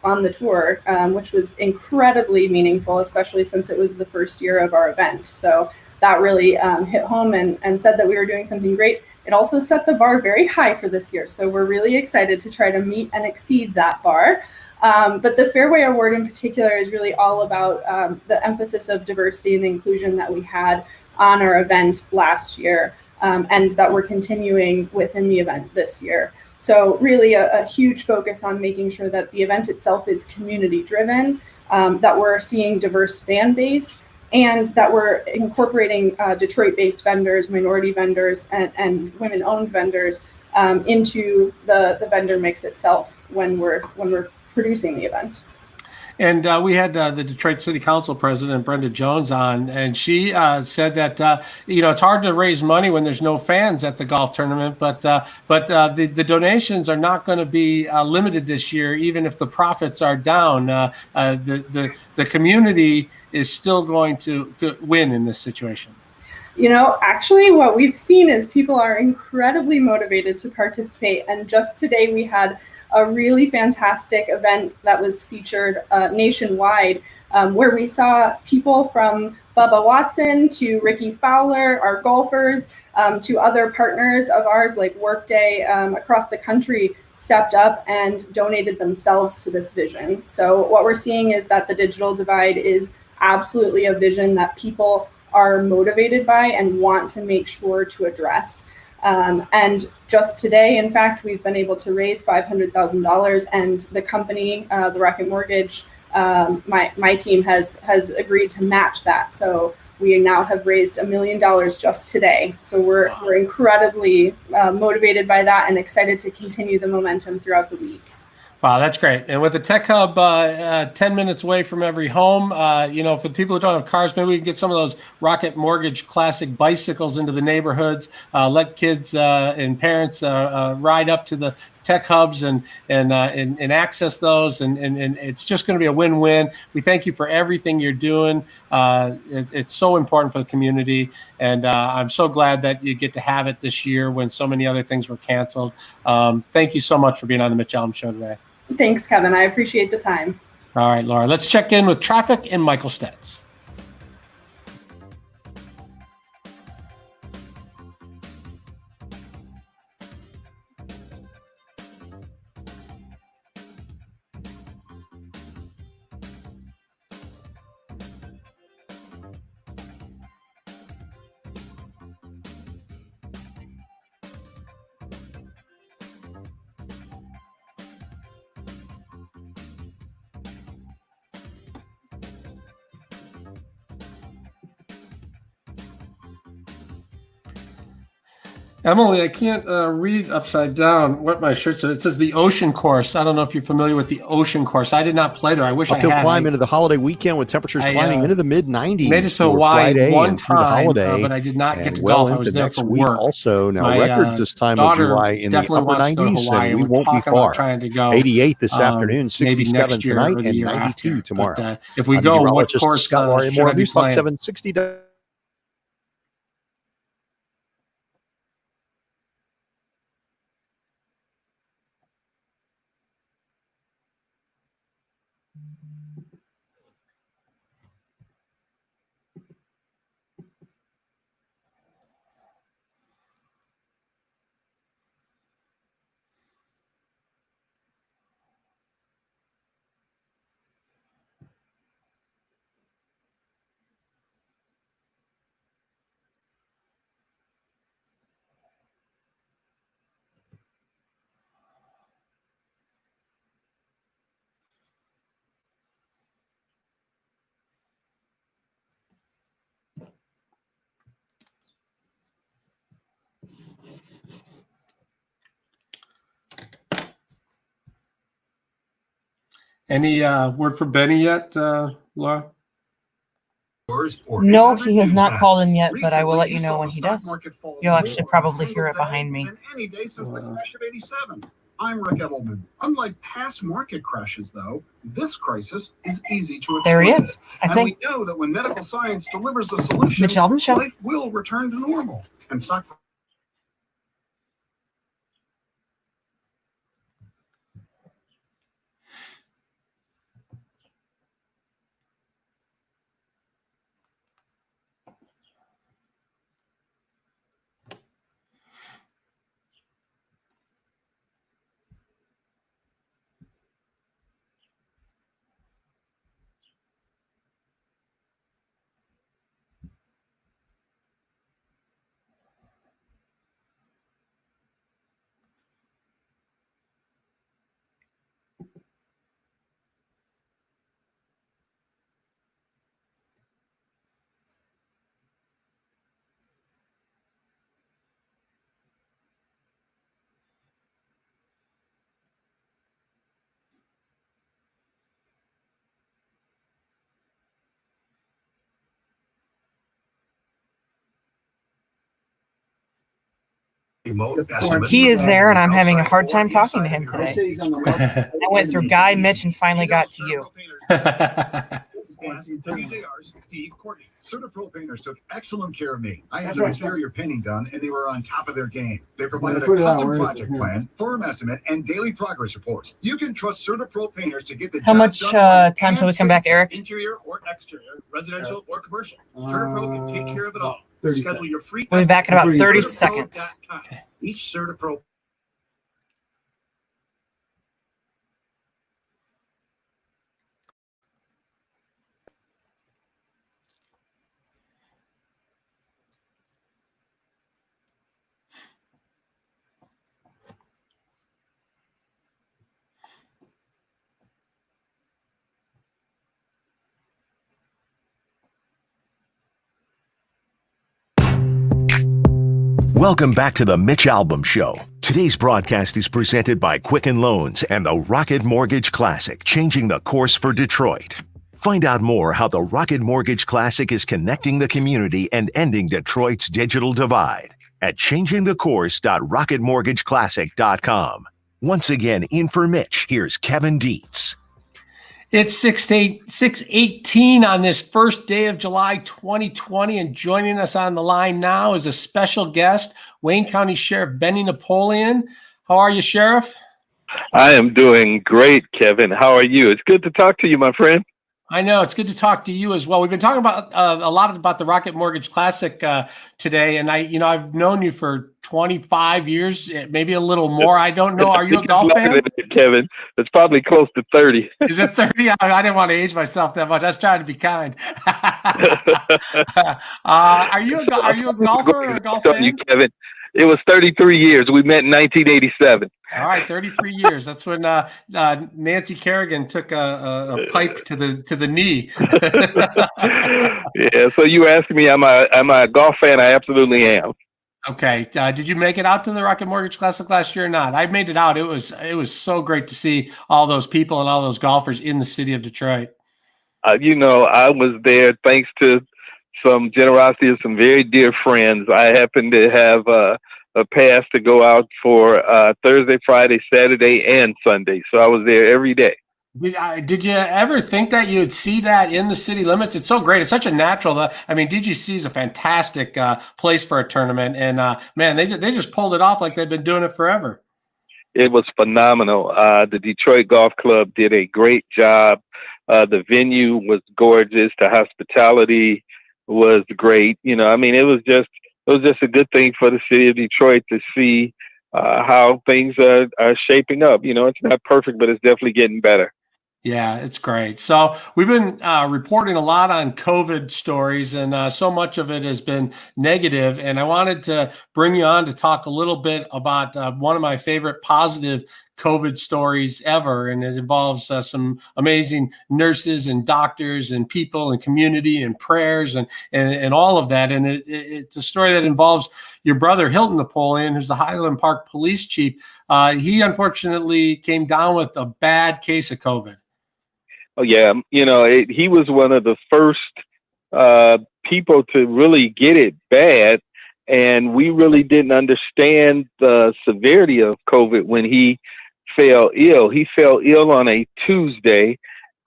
S12: on the tour, which was incredibly meaningful, especially since it was the first year of our event. So that really hit home and said that we were doing something great. It also set the bar very high for this year. So we're really excited to try to meet and exceed that bar. But the Fairway Award in particular is really all about the emphasis of diversity and inclusion that we had on our event last year. And that we're continuing within the event this year. So really a huge focus on making sure that the event itself is community driven, that we're seeing diverse fan base, and that we're incorporating Detroit-based vendors, minority vendors, and women-owned vendors into the vendor mix itself when we're producing the event.
S4: And we had the Detroit City Council President, Brenda Jones, on, and she said that, it's hard to raise money when there's no fans at the golf tournament, but the donations are not going to be limited this year, even if the profits are down. The community is still going to win in this situation.
S12: Actually, what we've seen is people are incredibly motivated to participate. And just today, we had a really fantastic event that was featured nationwide, where we saw people from Bubba Watson to Ricky Fowler, our golfers, to other partners of ours like Workday across the country stepped up and donated themselves to this vision. So what we're seeing is that the digital divide is absolutely a vision that people are motivated by and want to make sure to address. And just today, in fact, we've been able to raise $500,000, and the company, the Rocket Mortgage, my team has agreed to match that. So we now have raised $1 million just today. So we're incredibly motivated by that and excited to continue the momentum throughout the week.
S4: Wow, that's great. And with the Tech Hub 10 minutes away from every home, for the people who don't have cars, maybe we can get some of those Rocket Mortgage Classic bicycles into the neighborhoods, let kids and parents ride up to the Tech Hubs and access those. And it's just going to be a win-win. We thank you for everything you're doing. It's so important for the community. And I'm so glad that you get to have it this year when so many other things were canceled. Thank you so much for being on the Mitch Albom Show today.
S12: Thanks, Kevin. I appreciate the time.
S4: All right, Laura, let's check in with traffic and Michael Stetz. Emily, I can't read upside down what my shirt says. It says the Ocean Course. I don't know if you're familiar with the Ocean Course. I did not play there. I wish I had.
S10: Uphill climb into the holiday weekend with temperatures climbing into the mid-90s.
S4: Made it to Hawaii one time, but I did not get to golf. I was there for work.
S10: Also, now records this time of July in the upper 90s, and we won't be far. 88 this afternoon, 67 tonight, and 92 tomorrow.
S4: If we go, what course should I be playing?
S10: 760.
S4: Any word for Benny yet, Laura?
S2: No, he has not called in yet, but I will let you know when he does. You'll actually probably hear it behind me.
S6: Any day since the crash of '87. I'm Rick Albom. Unlike past market crashes, though, this crisis is easy to explain.
S2: There he is. I think.
S6: And we know that when medical science delivers a solution,
S2: Mitch Albom Show.
S6: life will return to normal. And stock.
S2: He is there, and I'm having a hard time talking to him today. I went through Guy, Mitch, and finally got to you.
S6: Steve Courtney.
S13: Certapro painters took excellent care of me. I had their exterior painting done, and they were on top of their game. They provided a custom project plan, firm estimate, and daily progress reports. You can trust Certapro painters to get the
S2: How
S13: job
S2: much
S13: done
S2: time till we come back, Eric?
S6: Interior or exterior, residential or commercial. Certapro can take care of it all. Schedule your free.
S2: We'll be back in about 30 seconds.
S6: Each Certapro.
S8: Welcome back to the Mitch Albom Show. Today's broadcast is presented by Quicken Loans and the Rocket Mortgage Classic, changing the course for Detroit. Find out more how the Rocket Mortgage Classic is connecting the community and ending Detroit's digital divide at changingthecourse.rocketmortgageclassic.com. Once again, in for Mitch, here's Kevin Dietz.
S4: It's 6:18 on this first day of July 2020, and joining us on the line now is a special guest, Wayne County Sheriff Benny Napoleon. How are you, Sheriff?
S14: I am doing great, Kevin. How are you? It's good to talk to you, my friend.
S4: I know. It's good to talk to you as well. We've been talking about a lot about the Rocket Mortgage Classic today, and I've known you for 25 years, maybe a little more. I don't know. Are you a golf fan?
S14: Kevin, it's probably close to 30.
S4: Is it 30? I didn't want to age myself that much. I was trying to be kind. Are you a golfer or a golf fan?
S14: You, Kevin, it was 33 years. We met in 1987.
S4: All right, 33 years. That's when Nancy Kerrigan took a pipe to the knee.
S14: Yeah. So you asked me, am I a golf fan? I absolutely am.
S4: Okay. Did you make it out to the Rocket Mortgage Classic last year or not? I made it out. It was so great to see all those people and all those golfers in the city of Detroit.
S14: I was there thanks to some generosity of some very dear friends. I happened to have a pass to go out for Thursday, Friday, Saturday, and Sunday. So I was there every day.
S4: Did you ever think that you would see that in the city limits? It's so great. It's such a natural. DGC is a fantastic place for a tournament. And, man, they just pulled it off like they've been doing it forever.
S14: It was phenomenal. The Detroit Golf Club did a great job. The venue was gorgeous. The hospitality was great. It was just a good thing for the city of Detroit to see how things are shaping up. It's not perfect, but it's definitely getting better.
S4: Yeah, it's great. So we've been reporting a lot on COVID stories, and so much of it has been negative. And I wanted to bring you on to talk a little bit about one of my favorite positive COVID stories ever. And it involves some amazing nurses and doctors and people and community and prayers and all of that. And it's a story that involves your brother, Hilton Napoleon, who's the Highland Park police chief. He unfortunately came down with a bad case of COVID.
S14: Oh yeah, he was one of the first people to really get it bad, and we really didn't understand the severity of COVID when he fell ill. He fell ill on a Tuesday,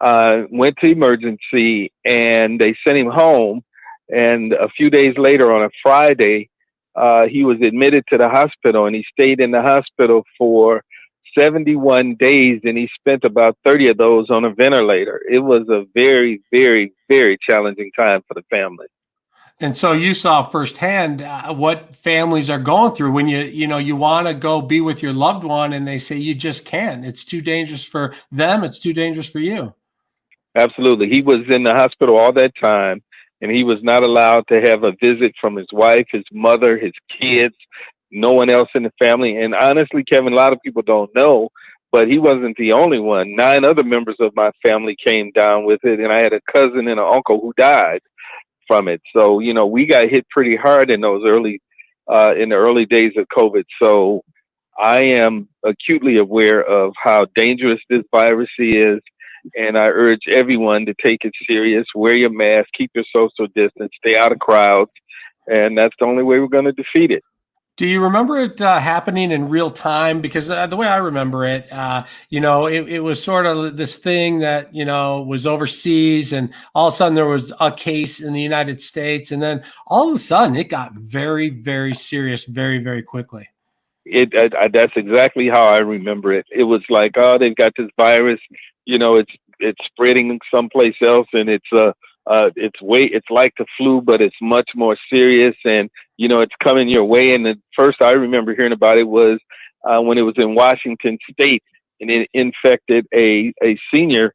S14: went to emergency, and they sent him home. And a few days later, on a Friday, he was admitted to the hospital, and he stayed in the hospital for 71 days, and he spent about 30 of those on a ventilator. It was a very, very, very challenging time for the family.
S4: And so you saw firsthand what families are going through when you want to go be with your loved one, and they say you just can't. It's too dangerous for them. It's too dangerous for you.
S14: Absolutely. He was in the hospital all that time, and he was not allowed to have a visit from his wife, his mother, his kids, no one else in the family. And honestly, Kevin, a lot of people don't know, but he wasn't the only one. 9 other members of my family came down with it, and I had a cousin and an uncle who died from it. So, we got hit pretty hard in those in the early days of COVID. So I am acutely aware of how dangerous this virus is. And I urge everyone to take it serious, wear your mask, keep your social distance, stay out of crowds. And that's the only way we're going to defeat it.
S4: Do you remember it happening in real time? Because the way I remember it, it was sort of this thing that, was overseas, and all of a sudden there was a case in the United States. And then all of a sudden it got very, very serious very, very quickly.
S14: That's exactly how I remember it. It was like, oh, they've got this virus, it's spreading someplace else, and it's like the flu, but it's much more serious, and it's coming your way. And the first I remember hearing about it was when it was in Washington State, and it infected a senior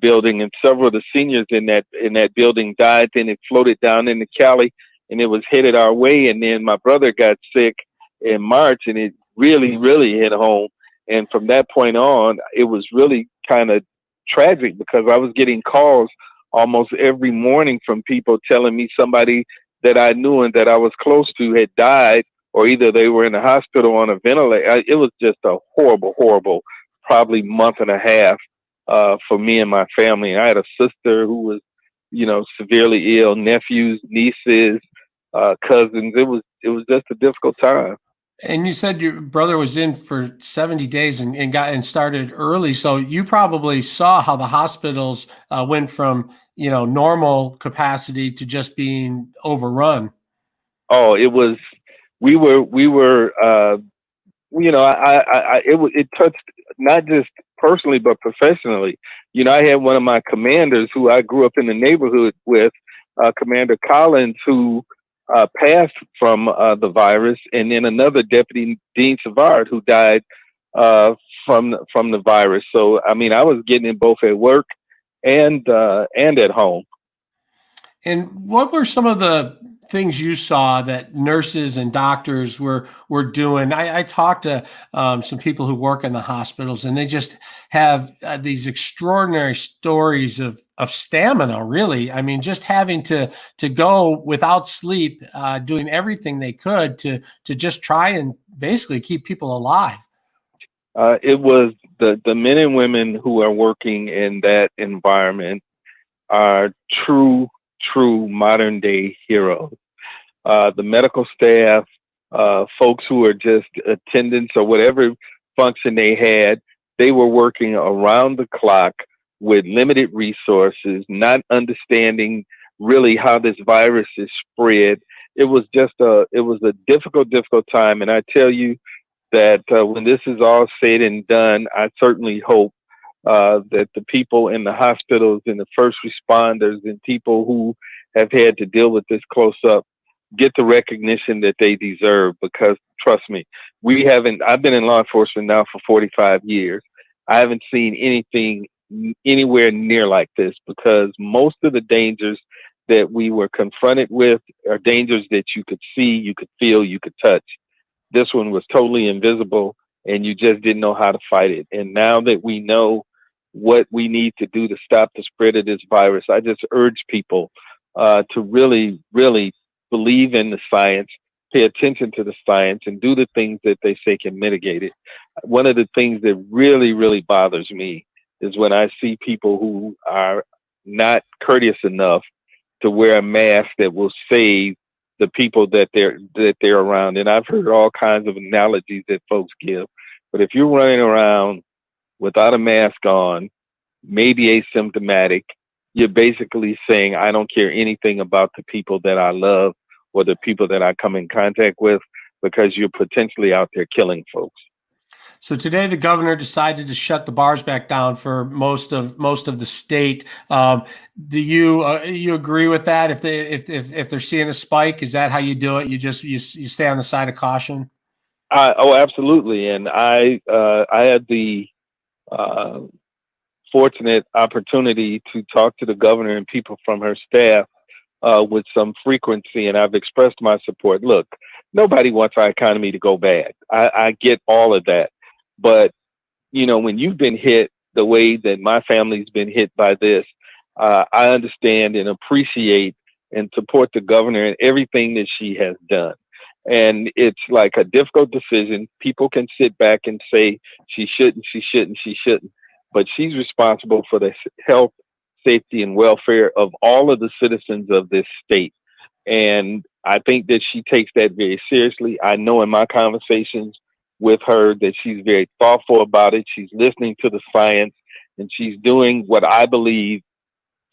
S14: building, and several of the seniors in that building died. Then it floated down into Cali, and it was headed our way. And then my brother got sick in March, and it really, really hit home. And from that point on, it was really kind of tragic, because I was getting calls almost every morning from people telling me somebody that I knew and that I was close to had died, or either they were in the hospital on a ventilator. It was just a horrible, horrible, probably month and a half for me and my family. I had a sister who was, severely ill, nephews, nieces, cousins. It was just a difficult time.
S4: And you said your brother was in for 70 days and started early. So you probably saw how the hospitals went from, normal capacity to just being overrun.
S14: Oh, it touched not just personally, but professionally. I had one of my commanders who I grew up in the neighborhood with, Commander Collins, who passed from the virus, and then another Deputy Dean Savard who died from the virus. So I was getting it both at work and at home.
S4: And what were some of the things you saw that nurses and doctors were doing? I talked to some people who work in the hospitals, and they just have these extraordinary stories of stamina, really. Just having to go without sleep, doing everything they could to just try and basically keep people alive.
S14: It was the men and women who are working in that environment are true modern day heroes. The medical staff, folks who are just attendants or whatever function they had, they were working around the clock with limited resources, not understanding really how this virus is spread. It was a difficult time. And I tell you that when this is all said and done, I certainly hope that the people in the hospitals and the first responders and people who have had to deal with this close up get the recognition that they deserve, because trust me, I've been in law enforcement now for 45 years. I haven't seen anything anywhere near like this, because most of the dangers that we were confronted with are dangers that you could see, you could feel, you could touch. This one was totally invisible, and you just didn't know how to fight it. And now that we know what we need to do to stop the spread of this virus, I just urge people to really, really believe in the science, pay attention to the science, and do the things that they say can mitigate it. One of the things that really, really bothers me is when I see people who are not courteous enough to wear a mask that will save the people that they're around. And I've heard all kinds of analogies that folks give. But if you're running around without a mask on, maybe asymptomatic, you're basically saying, I don't care anything about the people that I love or the people that I come in contact with, because you're potentially out there killing folks.
S4: So today, the governor decided to shut the bars back down for most of the state. Do you agree with that? If they're seeing a spike, is that how you do it? You stay on the side of caution.
S14: Oh, absolutely. And I had the fortunate opportunity to talk to the governor and people from her staff with some frequency, and I've expressed my support. Look, nobody wants our economy to go bad. I get all of that. But, you know, when you've been hit the way that my family's been hit by this, I understand and appreciate and support the governor and everything that she has done. And it's like a difficult decision. People can sit back and say she shouldn't. But she's responsible for the health, safety, and welfare of all of the citizens of this state. And I think that she takes that very seriously. I know in my conversations with her that she's very thoughtful about it. She's listening to the science, and she's doing what I believe,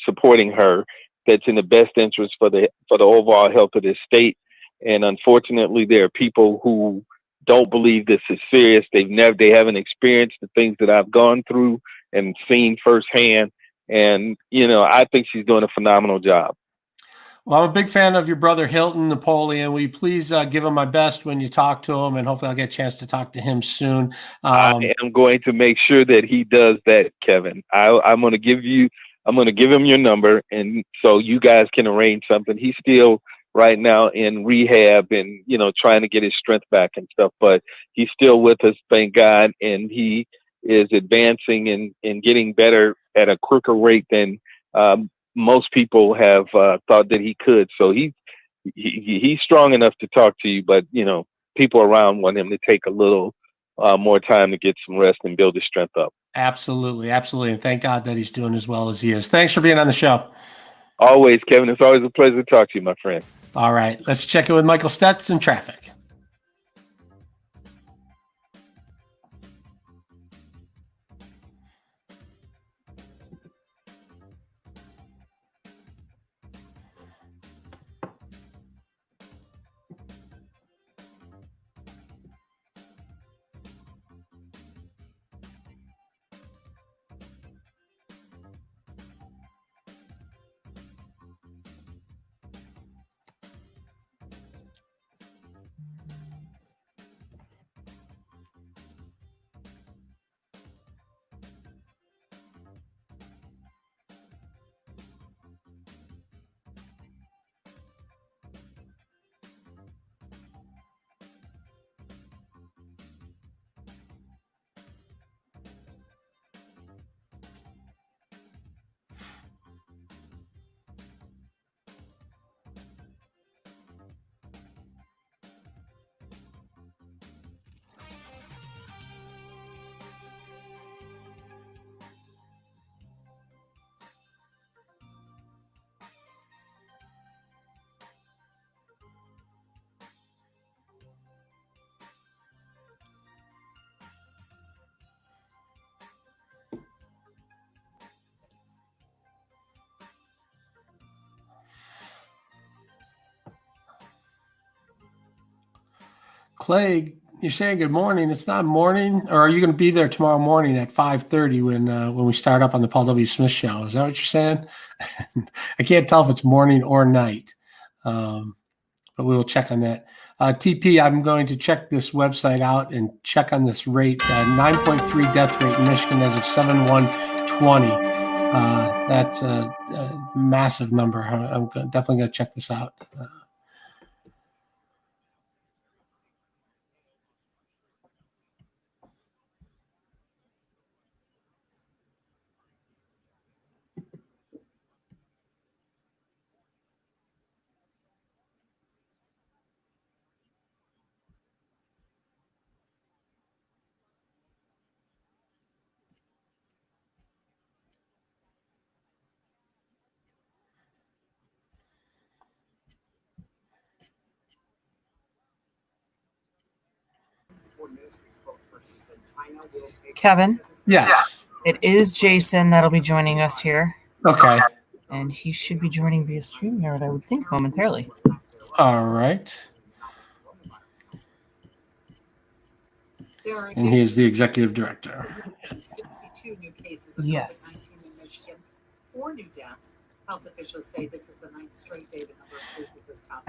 S14: supporting her, that's in the best interest for the overall health of this state. And unfortunately, there are people who don't believe this is serious. They haven't experienced the things that I've gone through and seen firsthand. And, you know, I think she's doing a phenomenal job.
S4: Well, I'm a big fan of your brother Hilton Napoleon. Will you please give him my best when you talk to him, and hopefully I'll get a chance to talk to him soon.
S14: I am going to make sure that he does that, Kevin. I'm going to give him your number, and so you guys can arrange something. He's still right now in rehab and, you know, trying to get his strength back and stuff, but he's still with us, thank God, and he is advancing and getting better at a quicker rate than most people have thought that he could. So he's strong enough to talk to you, but, you know, people around want him to take a little more time to get some rest and build his strength up.
S4: Absolutely. And thank God that he's doing as well as he is. Thanks for being on the show.
S14: Always, Kevin. It's always a pleasure to talk to you, my friend.
S4: All right, let's check in with Michael Stetz in traffic. Clay, you're saying good morning. It's not morning, or are you going to be there tomorrow morning at 5:30 when we start up on the Paul W. Smith show? Is that what you're saying? I can't tell if it's morning or night, but we will check on that. TP, I'm going to check this website out and check on this rate. 9.3 death rate in Michigan as of 7/1/20. That's a massive number. I'm definitely going to check this out.
S2: Kevin,
S4: Yes.
S2: it is Jason that'll be joining us here,
S4: Okay.
S2: and he should be joining via StreamYard, I would think, momentarily.
S4: All right. And he is the executive director.
S1: 62 new cases of
S2: Yes.
S1: COVID-19 in Michigan, 4 new deaths. Health officials say this is the 9th straight day the number of cases is topped.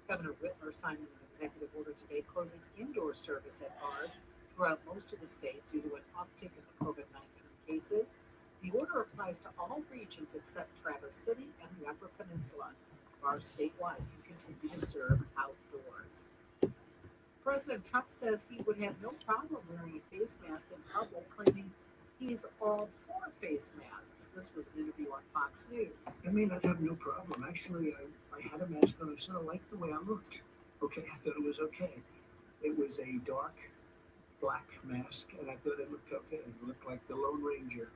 S1: Governor Whitmer signed an executive order today closing indoor service at bars throughout most of the state due to an uptick in the COVID-19 cases. The order applies to all regions except Traverse City and the Upper Peninsula. Bars statewide can continue to serve outdoors. President Trump says he would have no problem wearing a face mask in public, claiming he's all for face masks. This was an interview on Fox News.
S15: I mean, I'd have no problem. Actually, I had a mask on. I sort of liked the way I looked. Okay, I thought it was okay. It was a dark black mask, and I thought it looked okay. It looked like the Lone Ranger.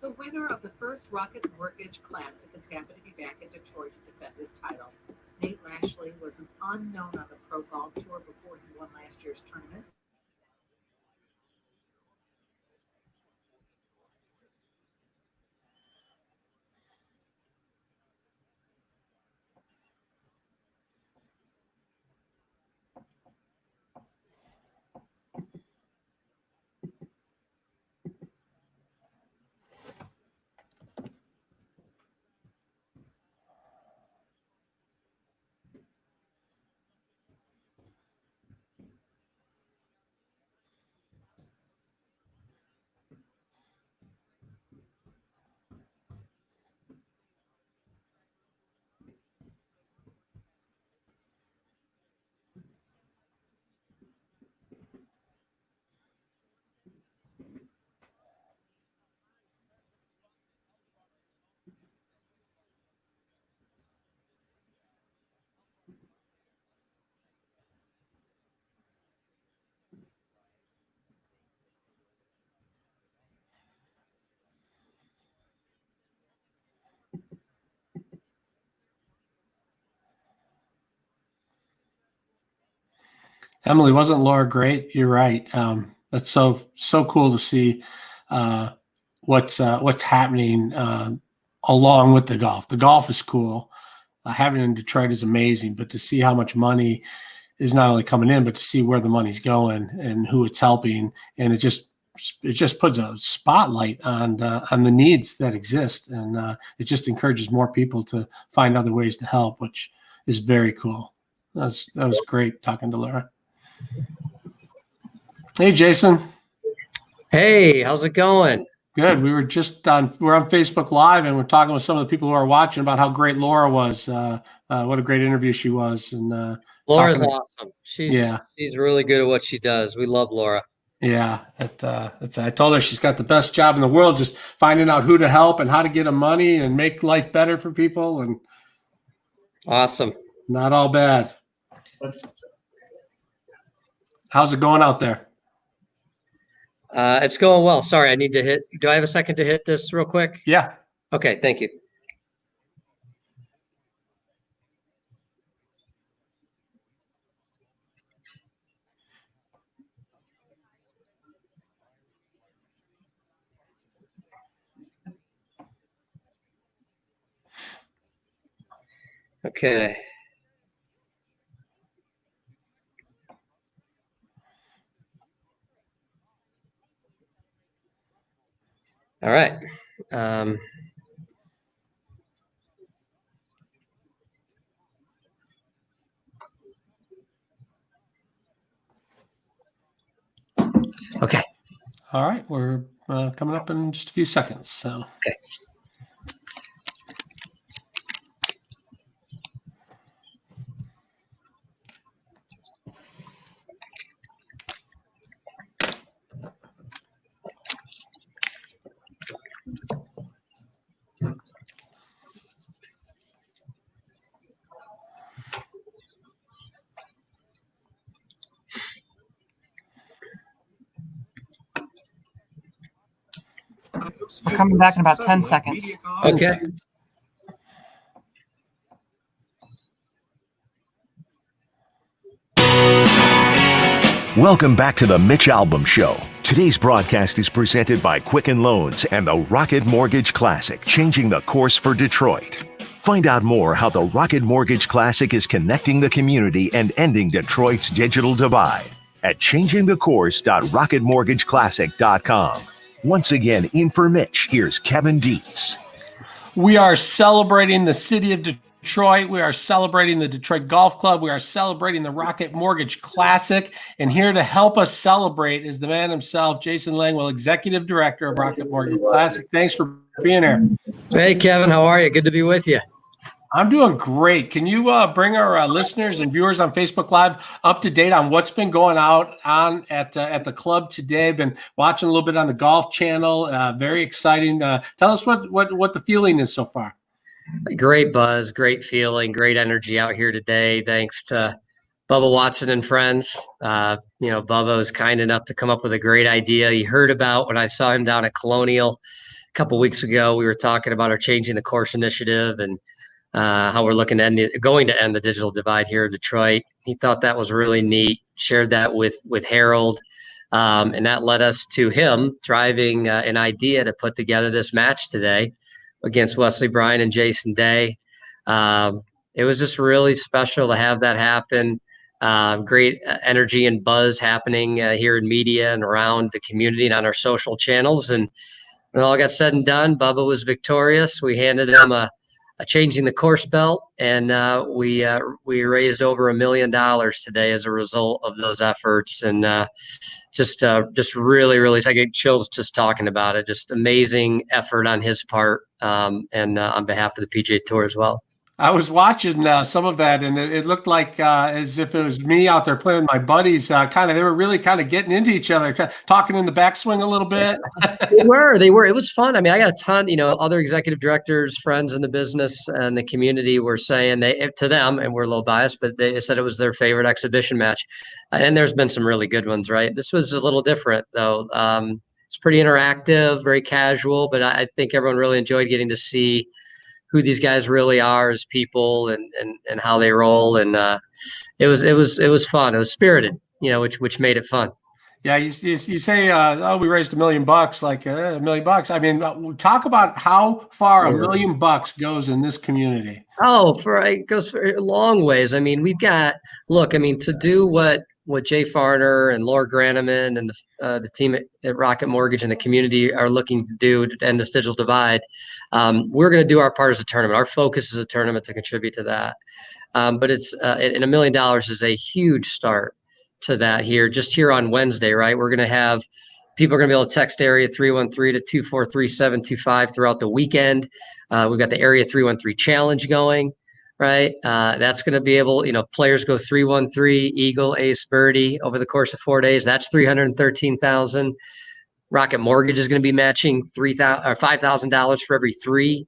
S1: The winner of the first Rocket Mortgage Classic is happy to be back in Detroit to defend his title. Nate Lashley was an unknown on the Pro Golf Tour before he won last year's tournament.
S4: Emily, wasn't Laura great? You're right. That's so cool to see what's happening along with the golf. The golf is cool. Having it in Detroit is amazing, but to see how much money is not only coming in, but to see where the money's going and who it's helping, and it just puts a spotlight on the needs that exist, and it just encourages more people to find other ways to help, which is very cool. That was great talking to Laura. Hey, Jason.
S16: Hey, how's it going?
S4: Good. We're on Facebook Live, and we're talking with some of the people who are watching about how great Laura was. What a great interview she was. And
S16: Laura's awesome. She's really good at what she does. We love Laura.
S4: Yeah, I told her she's got the best job in the world, just finding out who to help and how to get them money and make life better for people. And
S16: awesome.
S4: Not all bad. How's it going out there?
S16: It's going well. Sorry, I need to hit. Do I have a second to hit this real quick?
S4: Yeah.
S16: Okay, thank you. Okay. All right. Okay.
S4: All right. We're coming up in just a few seconds. So.
S16: Okay.
S2: We're coming back in about 10 seconds.
S16: Okay.
S8: Welcome back to the Mitch Albom Show. Today's broadcast is presented by Quicken Loans and the Rocket Mortgage Classic, changing the course for Detroit. Find out more how the Rocket Mortgage Classic is connecting the community and ending Detroit's digital divide at changingthecourse.rocketmortgageclassic.com. Once again, in for Mitch, here's Kevin Dietz.
S4: We are celebrating the city of Detroit. We are celebrating the Detroit Golf Club. We are celebrating the Rocket Mortgage Classic. And here to help us celebrate is the man himself, Jason Langwell, Executive Director of Rocket Mortgage Classic. Thanks for being here.
S16: Hey, Kevin, how are you? Good to be with you.
S4: I'm doing great. Can you bring our listeners and viewers on Facebook Live up to date on what's been going on at the club today? Been watching a little bit on the Golf Channel. Very exciting. Tell us what the feeling is so far.
S16: Great buzz, great feeling, great energy out here today. Thanks to Bubba Watson and friends. Bubba was kind enough to come up with a great idea. He heard about when I saw him down at Colonial a couple weeks ago. We were talking about our Changing the Course initiative and how we're going to end the digital divide here in Detroit. He thought that was really neat, shared that with Harold, and that led us to him driving an idea to put together this match today against Wesley Bryan and Jason Day. It was just really special to have that happen. Great energy and buzz happening here in media and around the community and on our social channels. And when all got said and done, Bubba was victorious. We handed him a Changing the Course belt, and we raised over $1 million today as a result of those efforts. And just really, really, I get chills just talking about it. Just amazing effort on his part, and on behalf of the PGA Tour as well.
S4: I was watching some of that, and it looked like as if it was me out there playing with my buddies. They were really kind of getting into each other, talking in the backswing a little bit.
S16: They were. It was fun. I mean, I got a ton, other executive directors, friends in the business and the community were saying to them, and we're a little biased, but they said it was their favorite exhibition match. And there's been some really good ones, right? This was a little different though. It's pretty interactive, very casual, but I think everyone really enjoyed getting to see who these guys really are as people and how they roll. And it was fun. It was spirited, which made it fun.
S4: Yeah. You say, we raised $1 million, like $1 million. I mean, talk about how far $1 million goes in this community.
S16: It goes for a long ways. I mean, to do what Jay Farner and Laura Grauman and the team at Rocket Mortgage and the community are looking to do to end this digital divide, we're going to do our part as a tournament. Our focus is a tournament to contribute to that. But it's and $1 million is a huge start to that just here on Wednesday, right? We're going to have people are going to be able to text area 313-243-725 throughout the weekend. We've got the area 313 challenge going. Right. That's going to be able, players go 313, eagle, ace, birdie over the course of 4 days. That's $313,000. Rocket Mortgage is going to be matching $5,000 for every 3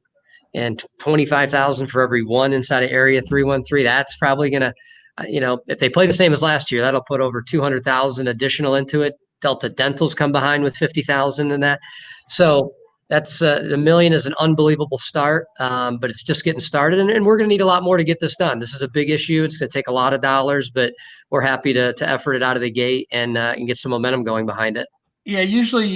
S16: and $25,000 for every 1 inside of area 313. That's probably going to, if they play the same as last year, that'll put over $200,000 additional into it. Delta Dental's come behind with $50,000 in that. So that's $1 million is an unbelievable start, but it's just getting started, and we're going to need a lot more to get this done. This is a big issue. It's going to take a lot of dollars, but we're happy to effort it out of the gate and get some momentum going behind it.
S4: Yeah, usually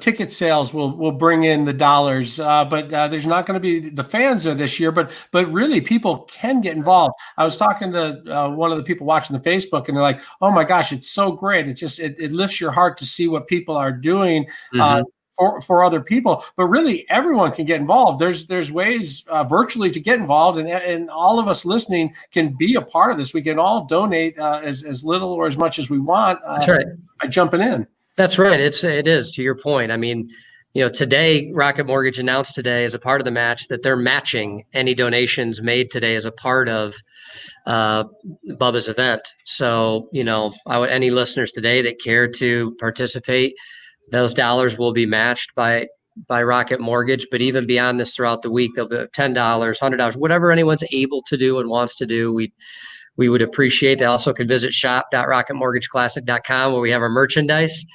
S4: ticket sales will bring in the dollars, but there's not going to be the fans there this year. But really, people can get involved. I was talking to one of the people watching the Facebook, and they're like, "Oh my gosh, it's so great! It lifts your heart to see what people are doing." Mm-hmm. For other people, but really everyone can get involved. There's ways virtually to get involved, and all of us listening can be a part of this. We can all donate as little or as much as we want.
S16: That's right.
S4: By jumping in.
S16: That's right. It is to your point. I mean, today Rocket Mortgage announced today as a part of the match that they're matching any donations made today as a part of Bubba's event. So any listeners today that care to participate, those dollars will be matched by Rocket Mortgage. But even beyond this, throughout the week, they'll be $10, $100, whatever anyone's able to do and wants to do. We would appreciate. They also can visit shop.rocketmortgageclassic.com where we have our merchandise,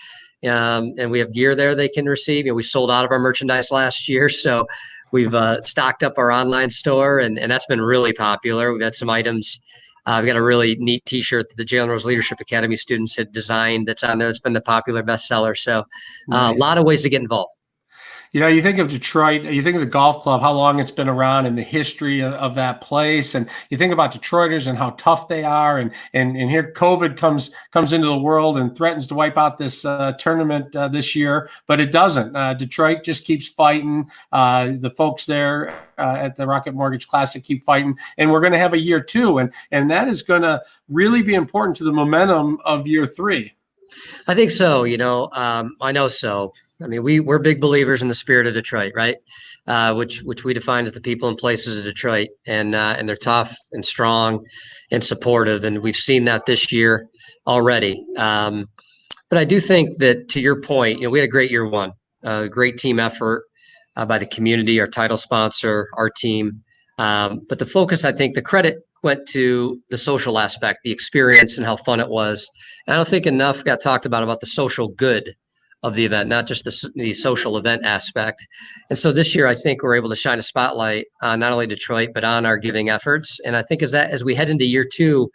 S16: and we have gear there they can receive. We sold out of our merchandise last year, so we've stocked up our online store, and that's been really popular. We've had some items I've got a really neat T-shirt that the Jalen Rose Leadership Academy students had designed that's on there. It's been the popular bestseller. So a lot of ways to get involved.
S4: You know, you think of Detroit, you think of the golf club, how long it's been around and the history of that place. And you think about Detroiters and how tough they are. And here COVID comes into the world and threatens to wipe out this tournament this year, but it doesn't. Detroit just keeps fighting. The folks there at the Rocket Mortgage Classic keep fighting. And we're going to have a year 2. And that is going to really be important to the momentum of year 3.
S16: I think so. You know, I know so. I mean, we're big believers in the spirit of Detroit, right? Which we define as the people and places of Detroit, and they're tough and strong and supportive, and we've seen that this year already. But I do think that, to your point, you know, we had a great year 1, great team effort by the community, our title sponsor, our team. But the focus, I think, the credit went to the social aspect, the experience, and how fun it was. And I don't think enough got talked about the social good of the event, not just the social event aspect. And so this year, I think we're able to shine a spotlight on not only Detroit, but on our giving efforts. And I think as we head into year 2,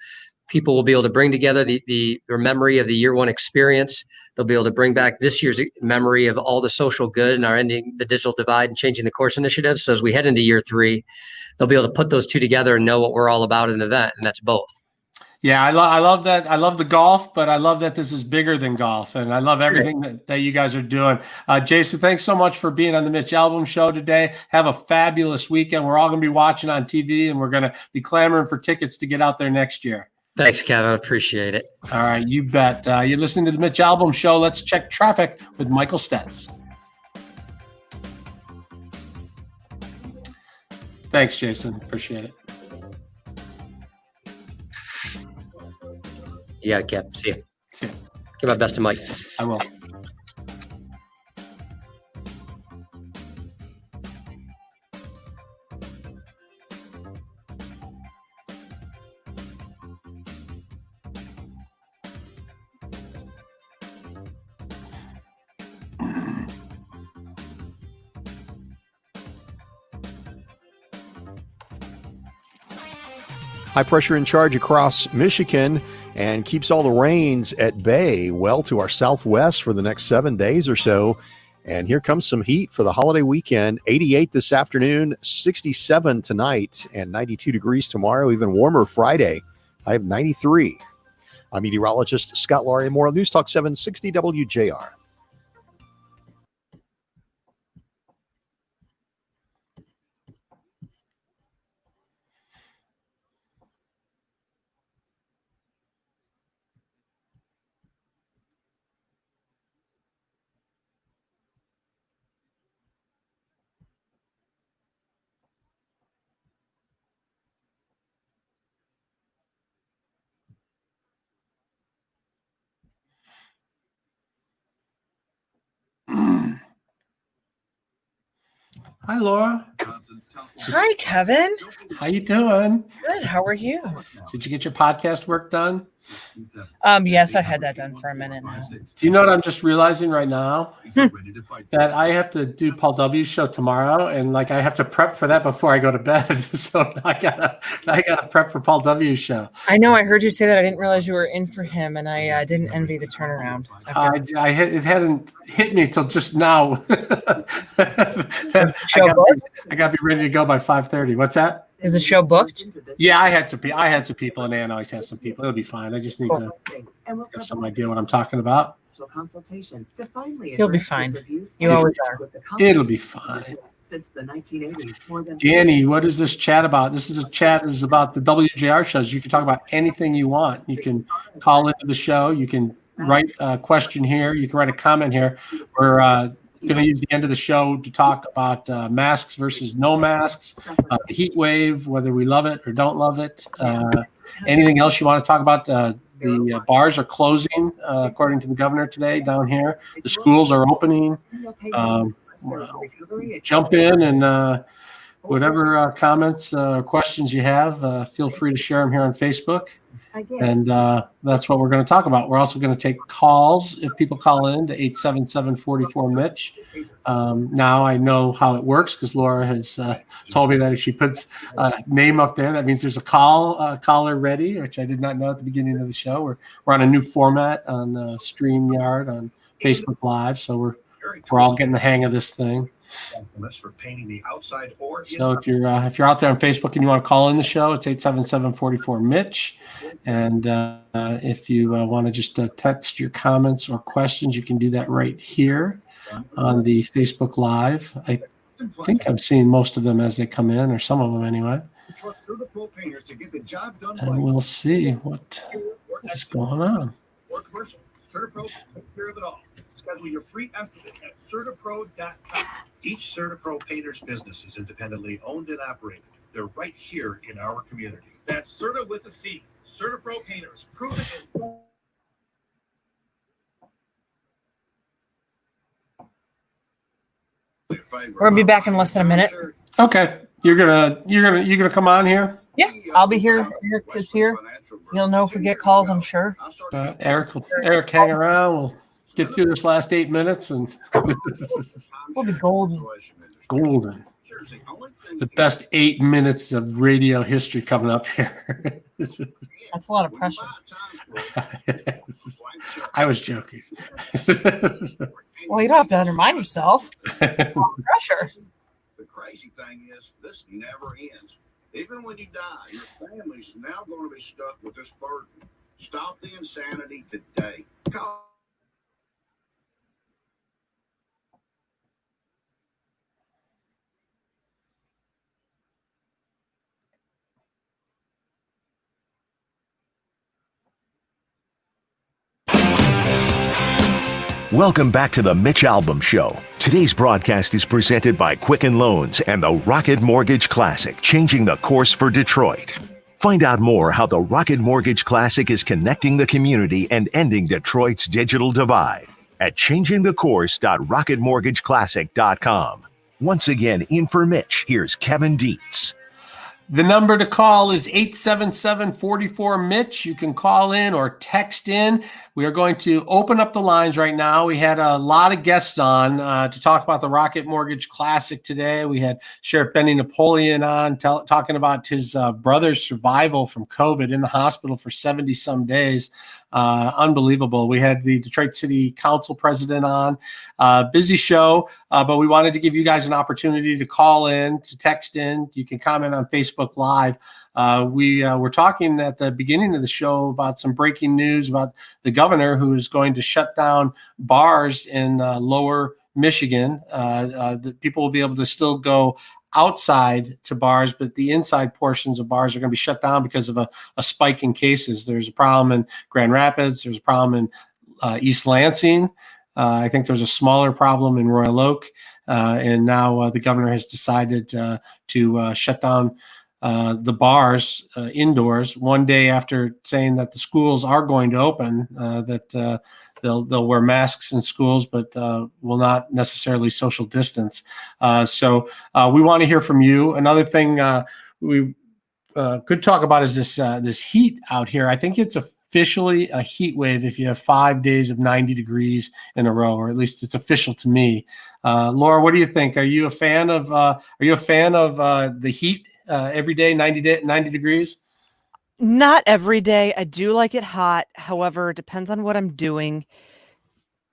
S16: people will be able to bring together the memory of the year 1 experience. They'll be able to bring back this year's memory of all the social good and our ending the digital divide and changing the course initiative. So as we head into year 3, they'll be able to put those two together and know what we're all about in an event, and that's both.
S4: Yeah, I love that. I love the golf, but I love that this is bigger than golf, and I love everything that you guys are doing. Jason, thanks so much for being on the Mitch Albom Show today. Have a fabulous weekend. We're all going to be watching on TV, and we're going to be clamoring for tickets to get out there next year.
S16: Thanks, Kevin. I appreciate it.
S4: All right, you bet. You're listening to the Mitch Albom Show. Let's check traffic with Michael Stetz. Thanks, Jason. Appreciate it.
S16: You got it, Kev. See you.
S4: See you.
S16: Give my best to Mike.
S4: I will.
S10: High pressure in charge across Michigan and keeps all the rains at bay well to our southwest for the next 7 days or so. And here comes some heat for the holiday weekend. 88 this afternoon, 67 tonight, and 92 degrees tomorrow, even warmer Friday. I have 93. I'm meteorologist Scott Laurie, more on News Talk 760 WJR.
S4: Hi, Laura.
S2: Hi, Kevin.
S4: How you doing?
S2: Good. How are you?
S4: Did you get your podcast work done?
S2: Yes, I've had that done for a minute now.
S4: Do you know what I'm just realizing right now? That I have to do Paul W.'s show tomorrow, and like I have to prep for that before I go to bed. So I gotta prep for Paul W.'s show.
S2: I know. I heard you say that. I didn't realize you were in for him, and I didn't envy the turnaround.
S4: It hadn't hit me till just now. I gotta be ready to go by 5:30. What's that?
S2: Is the show booked?
S4: Yeah, I had some people, and Ann always has some people. It'll be fine. I just need to have some idea what I'm talking about.
S1: Consultation to finally
S2: You'll be
S1: address
S2: fine.
S1: this abuse.
S2: You always are.
S4: It'll be fine.
S1: Since the 1980s, more than
S4: Danny, what is this chat about? This is about the WJR shows. You can talk about anything you want. You can call into the show. You can write a question here. You can write a comment here. We're going to use the end of the show to talk about masks versus no masks, the heat wave, whether we love it or don't love it. Anything else you want to talk about? The bars are closing, according to the governor today down here. The schools are opening. Jump in and whatever comments or questions you have, feel free to share them here on Facebook. And that's what we're going to talk about. We're also going to take calls if people call in to 877-44-MITCH. Now I know how it works because Laura has told me that if she puts a name up there, that means there's a caller ready, which I did not know at the beginning of the show. We're on a new format on StreamYard on Facebook Live, so we're all getting the hang of this thing.
S13: For painting the outside or
S4: So if you're out there on Facebook and you want to call in the show, it's 877-44-MITCH. And if you want to just text your comments or questions, you can do that right here on the Facebook Live. I think I've seen most of them as they come in, or some of them anyway. And we'll see what is going on.
S13: Or commercial. CertaPro takes care of it all. Schedule your free estimate at CertaPro.com. Each CertaPro painter's business is independently owned and operated. They're right here in our community. That's Certa with a C. CertaPro painters. Proven and
S2: We're gonna be back in less than a minute.
S4: Okay, you're gonna come on here.
S2: Yeah, I'll be here. Eric is here. You'll know if we get calls, I'm sure.
S4: Eric hang around. We'll get through this last 8 minutes and
S2: We'll be golden.
S4: Golden. The best 8 minutes of radio history coming up here.
S2: That's a lot of pressure.
S4: I was joking.
S2: Well, you don't have to undermine yourself. Pressure.
S13: the crazy thing is, this never ends. Even when you die, your family's now going to be stuck with this burden. Stop the insanity today. Call.
S8: Welcome back to the Mitch Albom Show. Today's broadcast is presented by Quicken Loans and the Rocket Mortgage Classic, changing the course for Detroit. Find out more how the Rocket Mortgage Classic is connecting the community and ending Detroit's digital divide at changingthecourse.rocketmortgageclassic.com. Once again, in for Mitch, here's Kevin Dietz.
S4: The number to call is 877-44-MITCH. You can call in or text in. We are going to open up the lines right now. We had a lot of guests on to talk about the Rocket Mortgage Classic today. We had Sheriff Benny Napoleon on talking about his brother's survival from COVID in the hospital for 70-some days. Unbelievable. We had the Detroit City Council president on. Busy show, but we wanted to give you guys an opportunity to call in, to text in. You can comment on Facebook Live. We were talking at the beginning of the show about some breaking news about the governor who is going to shut down bars in lower Michigan. The people will be able to still go outside to bars, but the inside portions of bars are going to be shut down because of a spike in cases. There's a problem in Grand Rapids. There's a problem in East Lansing. I think there's a smaller problem in Royal Oak. And now the governor has decided to shut down the bars indoors one day after saying that the schools are going to open, that they'll wear masks in schools, but will not necessarily social distance. So we want to hear from you. Another thing we could talk about is this heat out here. I think it's officially a heat wave if you have 5 days of 90 degrees in a row, or at least it's official to me. Laura, what do you think? Are you a fan of the heat every day, 90 degrees?
S17: Not every day. I do like it hot. However, it depends on what I'm doing.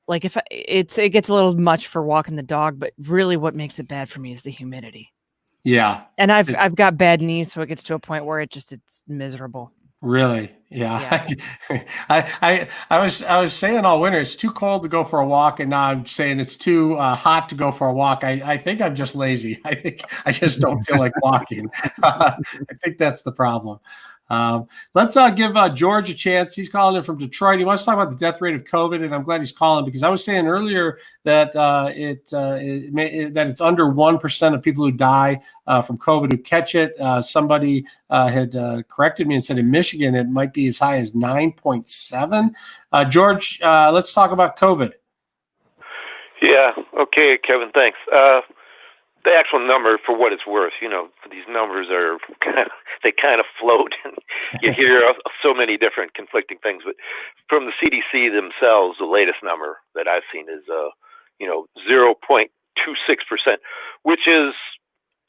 S17: Like if it gets a little much for walking the dog, but really what makes it bad for me is the humidity.
S4: Yeah.
S17: And I've got bad knees, so it gets to a point where it's miserable.
S4: Really? Yeah. I was saying all winter it's too cold to go for a walk, and now I'm saying it's too hot to go for a walk. I think I'm just lazy. I think I just don't feel like walking. I think that's the problem. Let's give George a chance. He's calling in from Detroit. He wants to talk about the death rate of COVID, and I'm glad he's calling because I was saying earlier that it's under 1% of people who die from COVID who catch it. Somebody had corrected me and said in Michigan it might be as high as 9.7. George, let's talk about COVID.
S18: Yeah. Okay, Kevin. Thanks. the actual number, for what it's worth, these numbers are they kind of float, and you hear so many different conflicting things. But from the CDC themselves, the latest number that I've seen is 0.26%, which is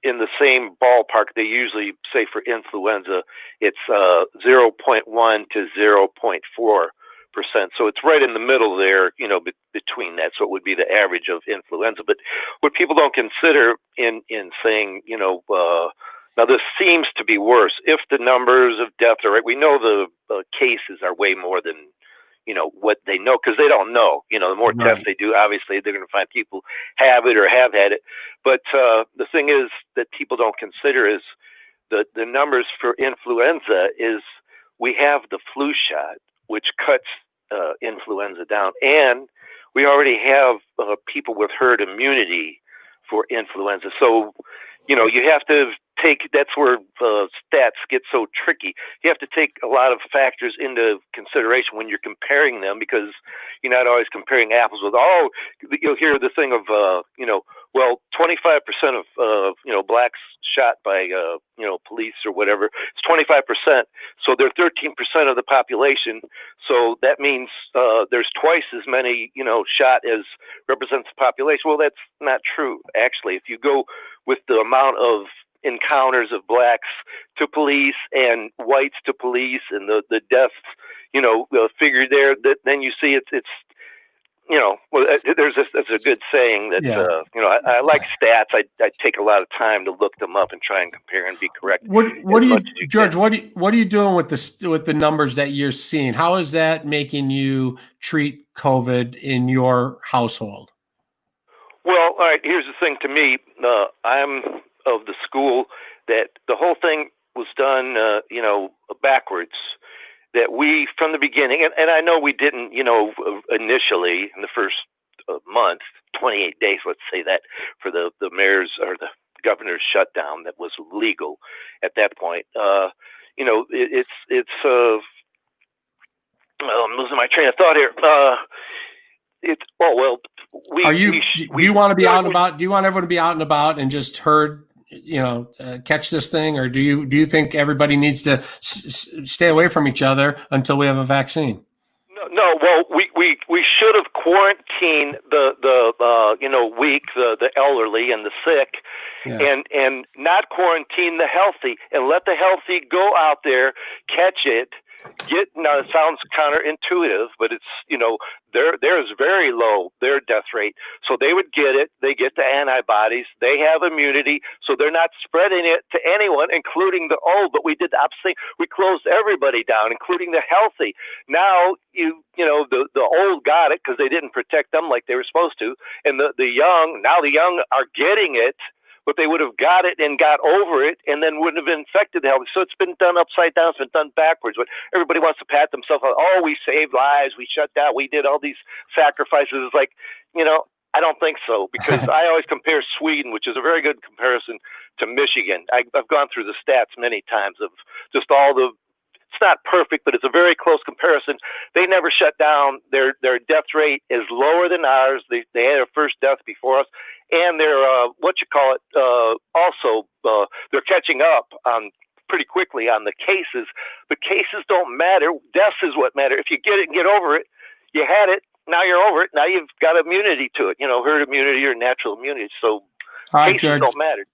S18: in the same ballpark they usually say for influenza. It's 0.1 to 0.4%. So it's right in the middle there, between that. So it would be the average of influenza. But what people don't consider in saying, now this seems to be worse. If the numbers of deaths are right, we know the cases are way more than, what they know, because they don't know. The more tests they do, obviously they're going to find people have it or have had it. But the thing is that people don't consider is the numbers for influenza is we have the flu shot, which cuts influenza down, and we already have people with herd immunity for influenza. So, you have to take, that's where stats get so tricky. You have to take a lot of factors into consideration when you're comparing them, because you're not always comparing apples with, you'll hear the thing of, 25% of, blacks shot by, police or whatever. It's 25%. So they're 13% of the population. So that means there's twice as many, shot as represents the population. Well, that's not true, actually. If you go with the amount of encounters of blacks to police and whites to police and the deaths, figure there, then you see it's there's a good saying that, I like stats. I take a lot of time to look them up and try and compare and be correct.
S4: What do you, George, what are you doing with the numbers that you're seeing? How is that making you treat COVID in your household?
S18: Well, all right, here's the thing. To me, I'm of the school that the whole thing was done, backwards. That we, from the beginning, and I know we didn't, initially in the first month, 28 days, let's say that, for the mayor's or the governor's shutdown that was legal at that point. I'm losing my train of thought here.
S4: Do you want to be out and about? Do you want everyone to be out and about and just catch this thing, or do you think everybody needs to stay away from each other until we have a vaccine?
S18: No. Well, we should have quarantined the weak, the elderly, and the sick, and not quarantine the healthy, and let the healthy go out there, catch it. Now it sounds counterintuitive, but it's there's very low their death rate. So they would get it, they get the antibodies, they have immunity, so they're not spreading it to anyone, including the old. But we did the opposite thing. We closed everybody down, including the healthy. Now the old got it because they didn't protect them like they were supposed to, and the young are getting it. But they would have got it and got over it and then wouldn't have infected the healthy. So it's been done upside down. It's been done backwards. But everybody wants to pat themselves on, we saved lives. We shut down. We did all these sacrifices. It's like, I don't think so, because I always compare Sweden, which is a very good comparison, to Michigan. I've gone through the stats many times of just all the, it's not perfect, but it's a very close comparison. They never shut down. Their death rate is lower than ours. They had their first death before us, and they're also they're catching up on pretty quickly on the cases. The cases don't matter. Deaths is what matter. If you get it and get over it, you had it. Now you're over it. Now you've got immunity to it. Herd immunity or natural immunity. So.
S4: All right,
S18: cases
S4: George.
S18: Don't matter.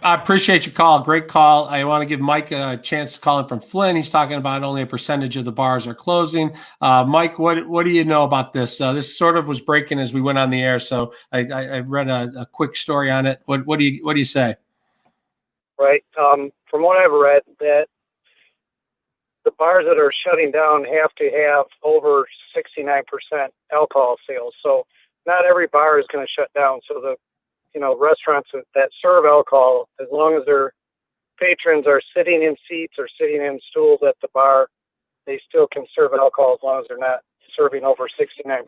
S4: I appreciate your call. Great call. I want to give Mike a chance to call in from Flynn. He's talking about only a percentage of the bars are closing. Mike, what do you know about this? This sort of was breaking as we went on the air, so I read a quick story on it. What do you say?
S19: Right. From what I've read, that the bars that are shutting down have to have over 69% alcohol sales. So not every bar is going to shut down. So the restaurants that serve alcohol, as long as their patrons are sitting in seats or sitting in stools at the bar, they still can serve alcohol as long as they're not serving over 69%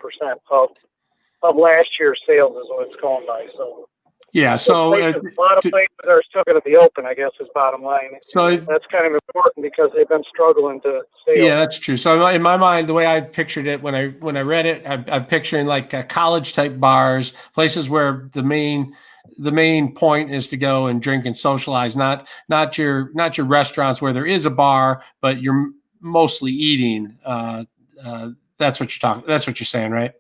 S19: of last year's sales is what it's going by. So
S4: yeah, so
S19: a lot of places are still going to be open, I guess, is bottom line.
S4: So
S19: that's kind of important because they've been struggling to stay open.
S4: Yeah, that's true. So in my mind, the way I pictured it when I read it, I'm picturing like college type bars, places where the main the main point is to go and drink and socialize, not your restaurants where there is a bar, but you're mostly eating. That's what you're saying, right?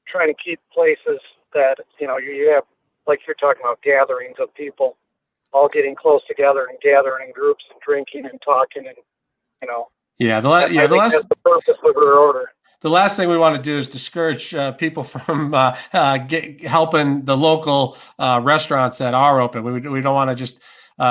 S19: Trying to keep places that, you have, like you're talking about, gatherings of people all getting close together and gathering in groups and drinking and talking and,
S4: Yeah,
S19: that's the purpose of our order.
S4: The last thing we want to do is discourage people from helping the local restaurants that are open. We don't want to just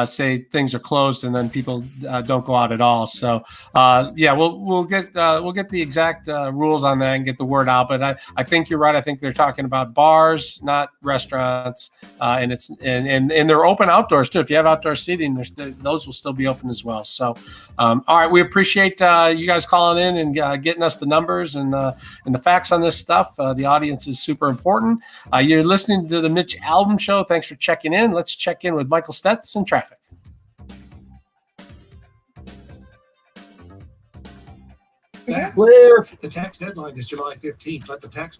S4: say things are closed and then people don't go out at all. So we'll get the exact rules on that and get the word out. But I think you're right. I think they're talking about bars, not restaurants, and they're open outdoors too. If you have outdoor seating, those will still be open as well. So all right, we appreciate you guys calling in and getting us the numbers and the facts on this stuff. The audience is super important. You're listening to the Mitch Albom Show. Thanks for checking in. Let's check in with Michael Stetz and traffic.
S13: Clear. The tax deadline is July 15th. Let the tax